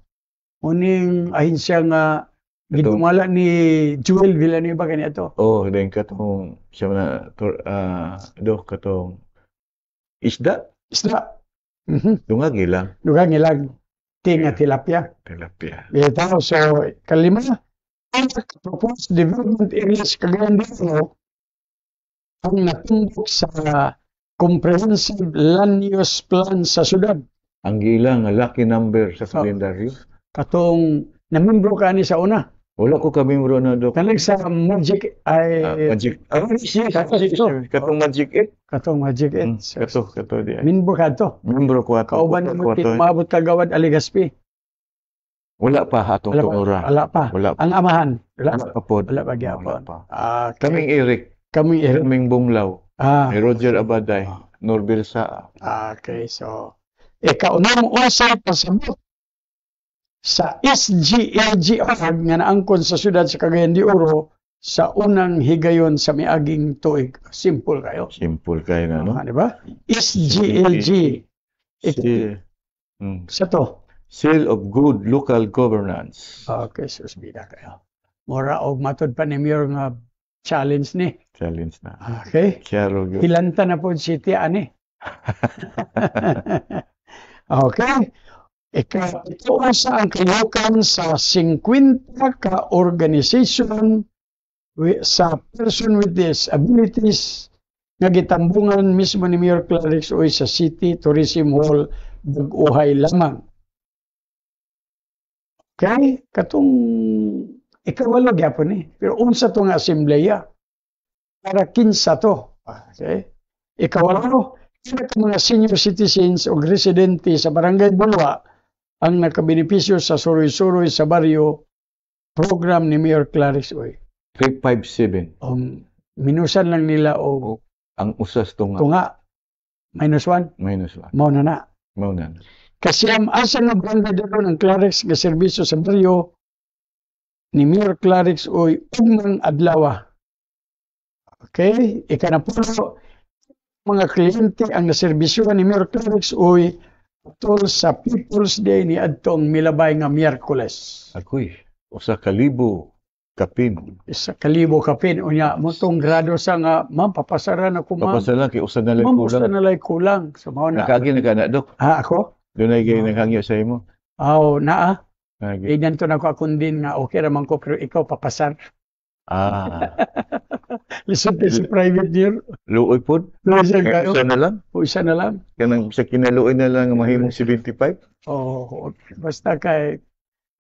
Uning ahensya nga gidumala ni Joel Villanueva kaniadto. Then katong siya na katong isda. Dungag ilang. Tinga tilapia. Bitaw so kalima ang proposed development areas Cagayan de Oro ang natumbok sa comprehensive land use plan sa syudad. Ang gilang lucky number sa kalendaryo. Katong namimbro ka ni sa una. Wala ko kamimbro na Dok. Kanang sa Magic ay katong Magic 8. Katong Magic 8. Kato di. Minbro ka to. Mimbro ko ato. Kauban mo maabot kagawad Aligaspi. Wala pa atong tunura. Wala pa. Ang amahan. Wala pa pod. Wala pa gyapon. Kaming Eric. Kaming Bunglaw. Ni Roger Abaday. Norbil Saa. Okay, so kaunang usay pasabot sa SGLGR nga naangkon sa syudad sa Cagayan de Oro sa unang higayon sa miaging tuig. Simple kayo. Na, no? Di ba? SGLG. Sa to? Seal of Good Local Governance. Okay, susbida kayo. Mura og matod pa ni Mayor nga challenge ni. Challenge na. Okay? Klaro gyud. Hilanta na po si Tia ani. Okay? Ito sa ang kayukan sa 50 ka organization sa person with disabilities nga gitambungan mismo ni Mayor Clarix Uy sa City Tourism Hall Bag-Uhay lamang. Okay? Katong ikawalo gyapon ni. Pero unsa to nga asembleya? Para 15 to. Okay? Ikawalo, mga senior citizens o residente sa Barangay Bulwa ang nakabenepisyo sa suroy-suroy sa baryo program ni Mayor Clarix Uy. 357. Minusan lang nila o Ang usas to nga. tunga. -1. -1. Mao na na. Mao na. Kasi ang asa nga banda doon ang Clarix nga serbisyo sa baryo ni Mayor Clarix Uy ugmang adlaw. Okay? Ikanapulo, mga kliyente ang naserbisyohan ni Mayor Clarix Uy tol sa People's Day ni adtong milabay nga Miyerkules. Ako'y usa ka libo kapin. Isa kalibo kapin unya mo tong grado sa nga ma'am papasaran ako ma'am. Papasala kay usa na lang Ma'am usa kulang. na lay kulang. So mao na. Nakagi na ka na, Dok. Ako? Dunay gay naghangyo sa imo. Aw naa. Nagi. Ganyan to na ko akong din nga okay raman ko pero ikaw papasar. Ah, Listen to si private year. luoy pod. Luoy kayo. Usa na lang. O isa na lang. Kanang sa kinaluoy na lang mahimong 75. Oh, basta kay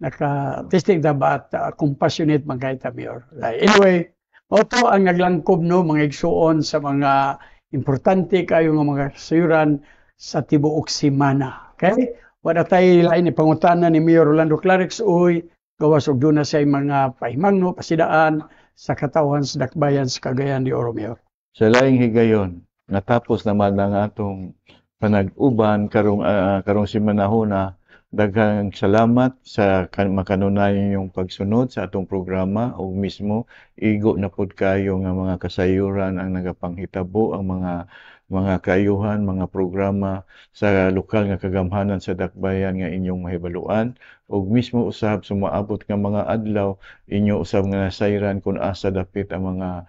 naka-testing na ba at compassionate man kay Mayor. Anyway, oto ang naglangkob no mga igsuon sa mga importante kayo nga mga sayuran sa tibuok semana. Okay? Wala tayo lain ni pangutana ni Mayor Rolando Clarix Uy gawas og duna say mga pahimangno pasidaan sa katawhan sa dakbayan sa Cagayan de Oro, Mayor. Sa laing higayon, natapos naman ang atong panag-uban karong simanahona. Daghang salamat sa makanunayan yung pagsunod sa atong programa o mismo igo na pod kayo nga mga kasayuran ang nagapanghitabo ang mga kayuhan, mga programa sa lokal nga kagamhanan sa dakbayan nga inyong mahibaluan ug mismo usab sumaabot nga mga adlaw inyo usab nga nasayran kung asa dapit ang mga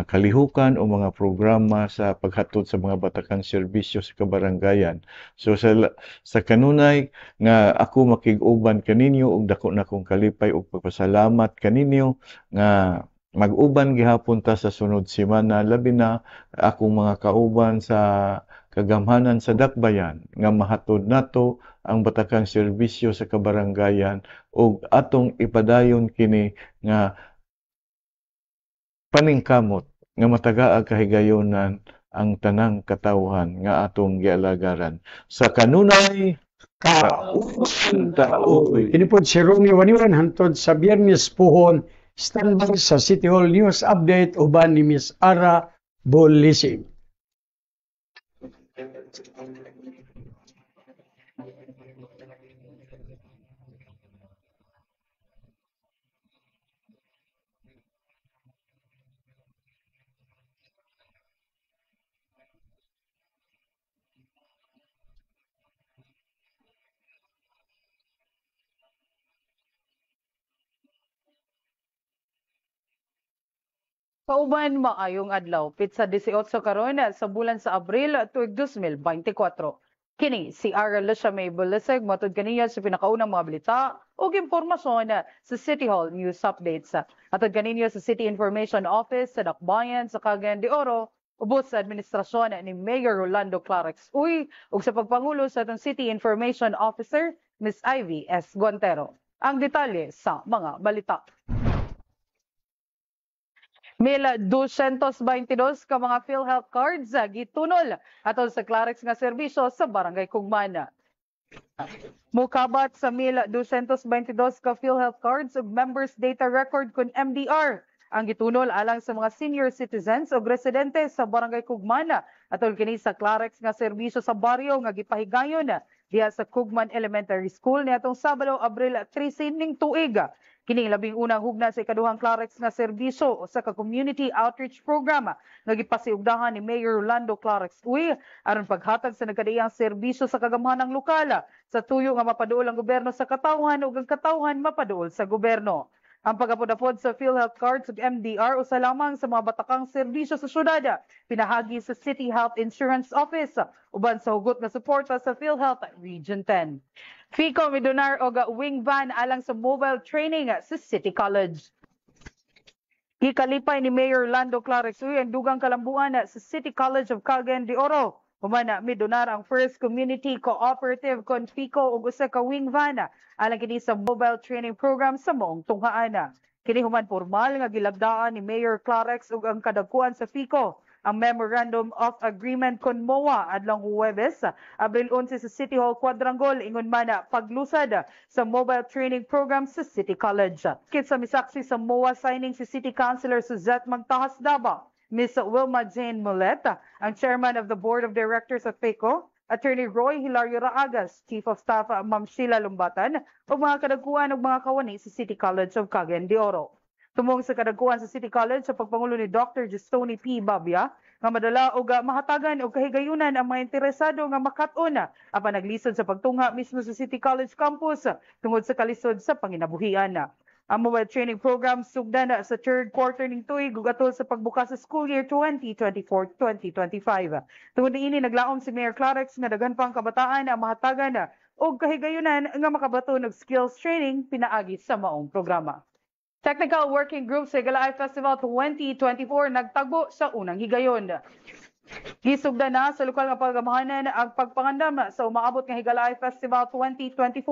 kalihukan o mga programa sa paghatod sa mga batakang serbisyo sa kabaranggayan. So sa kanunay nga ako makig-uban kaninyo ug dako na kong kalipay ug pagpasalamat kaninyo nga mag-uban gihapon ta sa sunod semana labi na akong mga kauban sa kagamhanan sa dakbayan nga mahatod nato ang batakang serbisyo sa kabaranggayan ug atong ipadayon kini nga paningkamot nga matagaa kahigayonan ang tanang katawhan nga atong gialagaran sa kanunay kauban taoy. Kini po si Ronnie Waniwan hantod sa Biyernes puhon standby sa City Hall News Update uban ni Miss Ara Bolising. Kauban maayong adlaw pitsa 18 karon sa bulan sa Abril tuig 2024. Kini si Ara Lucia May Bulisig matud kaniya sa pinakaunang mga balita ug impormasyon sa City Hall News Updates. Atod kaniya sa City Information Office sa Dakbayan sa Cagayan de Oro ubos sa administrasyon ni Mayor Rolando Clarix Uy ug sa pagpangulo sa atong City Information Officer Miss Ivy S. Guantero. Ang detalye sa mga balita. 1,222 ka mga PhilHealth cards gitunol atol sa Clarix nga serbisyo sa Barangay Kugman. Mukabat sa 1,222 ka PhilHealth cards ug members data record kun MDR ang gitunol alang sa mga senior citizens ug residente sa Barangay Kugman atol kini sa Clarix nga serbisyo sa baryo nga gipahigayon diha sa Kugman Elementary School niadtong Sabado, Abril 13 ning tuig. Kini labing unang hugna sa ikaduhang Clarix nga serbisyo sa community outreach program nga gipasiugdahan ni Mayor Rolando Clarix Uy aron paghatag sa nagkadaiyang serbisyo sa kagamhanang lokal sa tuyo nga mapaduol ang gobyerno sa katawhan ug ang katawhan mapaduol sa gobyerno. Ang pagapod-apod sa PhilHealth cards ug MDR usa lamang sa mga batakang serbisyo sa syudad pinahagi sa City Health Insurance Office uban sa hugot nga suporta sa PhilHealth Region 10. FICO midonar og wing van alang sa mobile training sa City College. Gikalipay ni Mayor Lando Clarix ang dugang kalambuan sa City College of Cagayan de Oro. Humana midonar ang First Community Cooperative kon FICO ug usa ka wing van alang kini sa mobile training program sa moong tunghaan. Kini human formal nga gilagdaan ni Mayor Clarix ug ang kadagkuan sa FICO ang Memorandum of Agreement kon MOA adlang Huwebes, Abril 11 sa City Hall Quadrangle ingon man paglusad sa mobile training program sa City College. Kit sa misaksi sa MOA signing si City Councilor Suzette Magtahas Davao, Ms. Wilma Jane Molet, ang Chairman of the Board of Directors at FICO, Attorney Roy Hilario Raagas, Chief of Staff Ma'am Sheila Lumbatan, ug mga kadagkuan ug mga kawani sa City College of Cagayan de Oro. Tumong sa kadagkuan sa City College sa pagpangulo ni Dr. Justoni P. Babia, nga madala og mahatagan og kahigayunan ang mga interesado nga makat-on apan naglisod sa pagtungha mismo sa City College campus tungod sa kalisod sa panginabuhian. Ang mobile training program sugdan sa third quarter ning tuig ug atol sa pagbukas sa school year 2024-2025. Tungod niini naglaom si Mayor Clarix nga daghan pang kabataan ang mahatagan og kahigayunan nga makabaton og skills training pinaagi sa maong programa. Technical Working Group sa Higalay Festival 2024 nagtagbo sa unang higayon. Gisugdan na sa lokal nga pagamahanan ang pagpangandam sa umaabot nga Higalay Festival 2024.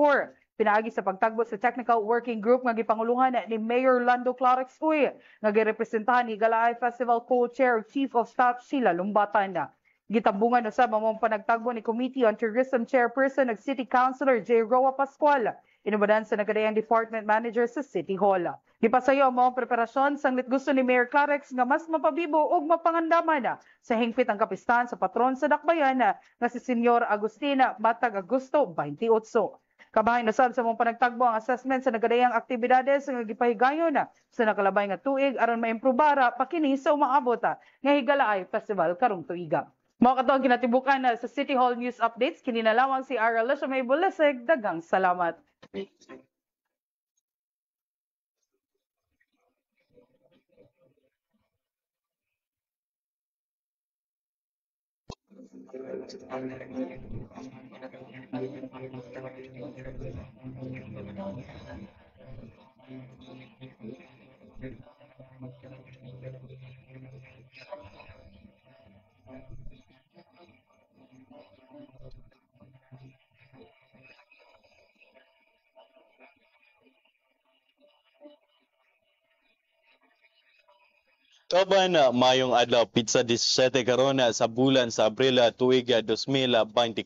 Pinaagi sa pagtagbo sa Technical Working Group nga gipanguluhan ni Mayor Lando Clarix Uy nga girepresentahan ni Higalay Festival Co-Chair Chief of Staff Sheila Lumbatan. Gitambungan usab ang panagtagbo ni Committee on Tourism Chairperson ug City Councilor J. Roa Pascual. Inubadan sa nagkadayang Department Manager sa City Hall. Gipasayo ang mga preparasyon sanglit gusto ni Mayor Clarix nga mas mapabibo ug mapangandaman sa hingpit ang kapistahan sa patron sa Dakbayan nga si Senyor Agustina Batag Agosto 28. Kabahin usab sa mga panagtagbo ang assessment sa nagkadayang aktibidades nga gipahigayon sa nakalabay nga tuig aron maimprovara pakini sa umaabot nga Higalaay Festival karong tuiga. Mao katong kinatibukan sa City Hall News Updates kini na lamang si Arala May Bulaseg. Daghang salamat. Kauban mayong adlaw pizza 17 karon sa bulan sa Abril tuig 2024.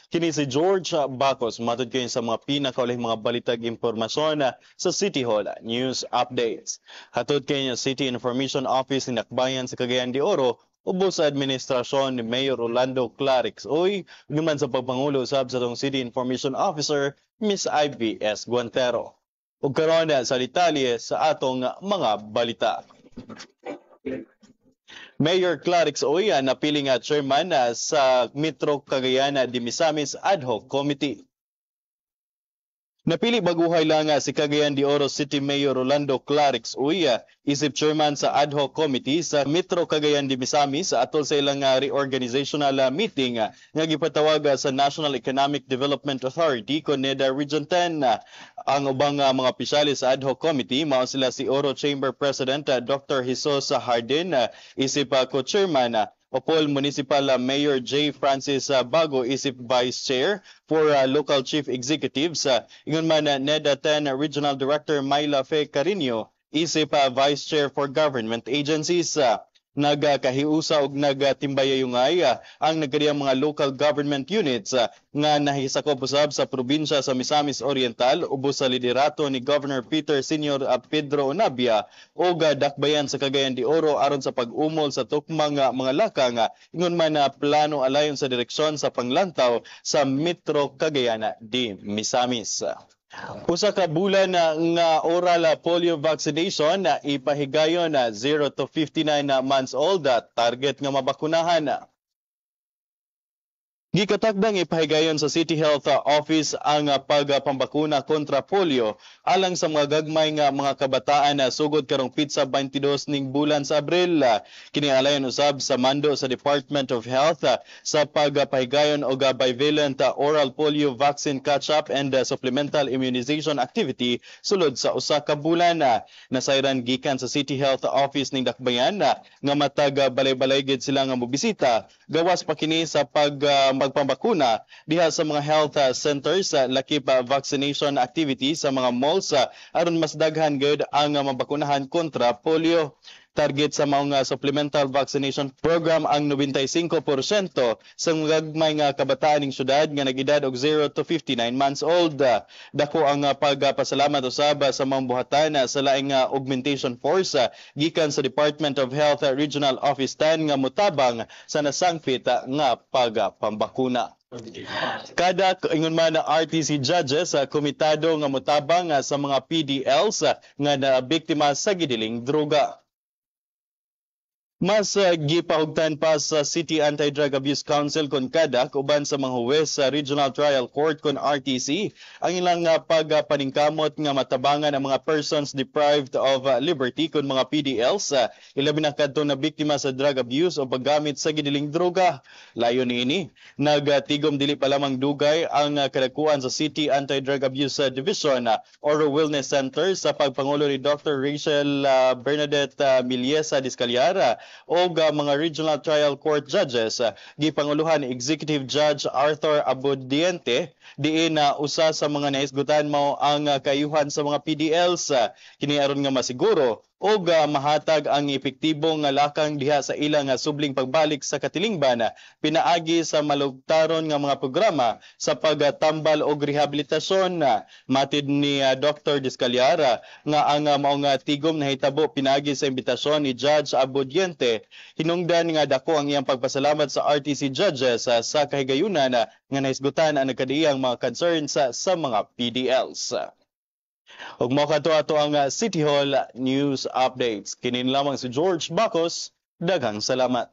Kini si George Bacos matud kayo sa mga pinakaulihing mga balitag impormasyon sa City Hall News Updates. Hatod kayo City Information Office ni Nakbayan sa Cagayan de Oro ubos sa administrasyon ni Mayor Rolando Clarix Uy, naman sa pagpangulo usab sa tong City Information Officer Miss Ivy S. Guantero. Ug karon sa detalye sa atong mga balita. Mayor Clarix Uy napili nga chairman sa Metro Cagayan de Misamis Ad Hoc Committee. Napili baguhay lang si Cagayan de Oro City Mayor Rolando Clarix Uy isip chairman sa Ad Hoc Committee sa Metro Cagayan de Misamis atol sa ilang reorganizational meeting nga gipatawag sa National Economic Development Authority CONEDA Region 10. Ang ubang mga opisyalis sa Ad Hoc Committee mao sila si Oro Chamber President Dr. Jesus Hardin isip co-chairman Opol Municipal Mayor J. Francis Bago isip Vice Chair for Local Chief Executives. Ingon man NEDA 10 Regional Director Myla Fe Carino isip Vice Chair for Government Agencies. Nagkahiusa og nagtimbayayungay ang nagkadiyang mga local government units nga nahisakop usab sa probinsya sa Misamis Oriental ubos sa liderato ni Governor Peter Senior Pedro Onabia ug dakbayan sa Cagayan de Oro aron sa pag-umol sa tukmang mga lakang ingon man plano alayon sa direksyon sa panglantaw sa Metro Cagayan de Misamis. Usa ka bulan nga oral polio vaccination ipahigayon 0 to 59 months old target nga mabakunahan. Gikatakdang ipahigayon sa City Health Office ang pagpambakuna kontra polio alang sa mga gagmay nga mga kabataan na sugod karong pitsa 22 ning bulan sa Abril. Kini alayon usab sa mando sa Department of Health sa pagpahigayon og bivalent oral polio vaccine catch-up and supplemental immunization activity sulod sa usa ka bulan. Nasayran gikan sa City Health Office ning Dakbayan nga matag balay-balay gid sila nga mobisita gawas pa kini sa magpambakuna diha sa mga health centers, lakip vaccination activity sa mga malls aron mas daghan gud ang mabakunahan kontra polio. Target sa mga supplemental vaccination program ang 95% sa mga gagmay nga kabataan ning syudad nga nag-edad og 0 to 59 months old. Dako ang pagpasalamat usab sa mga buhatan sa laing augmentation force gikan sa Department of Health Regional Office 10 nga motabang sa nasangpit nga pagpambakuna. Kada ingon man na RTC judges komitado nga motabang sa mga PDLs nga nabiktima sa gidiling droga. Mas gipahugtan pa sa City Anti-Drug Abuse Council kon kadak uban sa mga huwes sa Regional Trial Court kon RTC ang ilang pagpaningkamot nga matabangan ang mga persons deprived of liberty kon mga PDLs ilabi na kadto na biktima sa drug abuse o paggamit sa gidiling droga. Layon niini nagtigom dili pa lamang dugay ang kadakuan sa City Anti-Drug Abuse Division or Wellness Center sa pagpangulo ni Dr. Rachel Bernadette Miliesa Discalyara o mga Regional Trial Court judges gipanguluhan ni Executive Judge Arthur Abudiente diin usa sa mga naisgutan mao ang kayuhan sa mga PDLs kini aron nga masiguro o mahatag ang epektibong lakang diha sa ilang subling pagbalik sa katilingban pinaagi sa malugtaron nga mga programa sa pagtambal og rehabilitasyon. Matid ni Dr. Discalyara nga ang maong tigom nahitabo pinaagi sa imbitasyon ni Judge Abudiente hinungdan nga dako ang iyang pagpasalamat sa RTC judges sa kahigayunan nga nahisgutan ang nagkadiyang mga concerns sa mga PDLs. Ug mao kadto ato ang City Hall News Updates. Kinin lamang si George Bacos. Daghang salamat.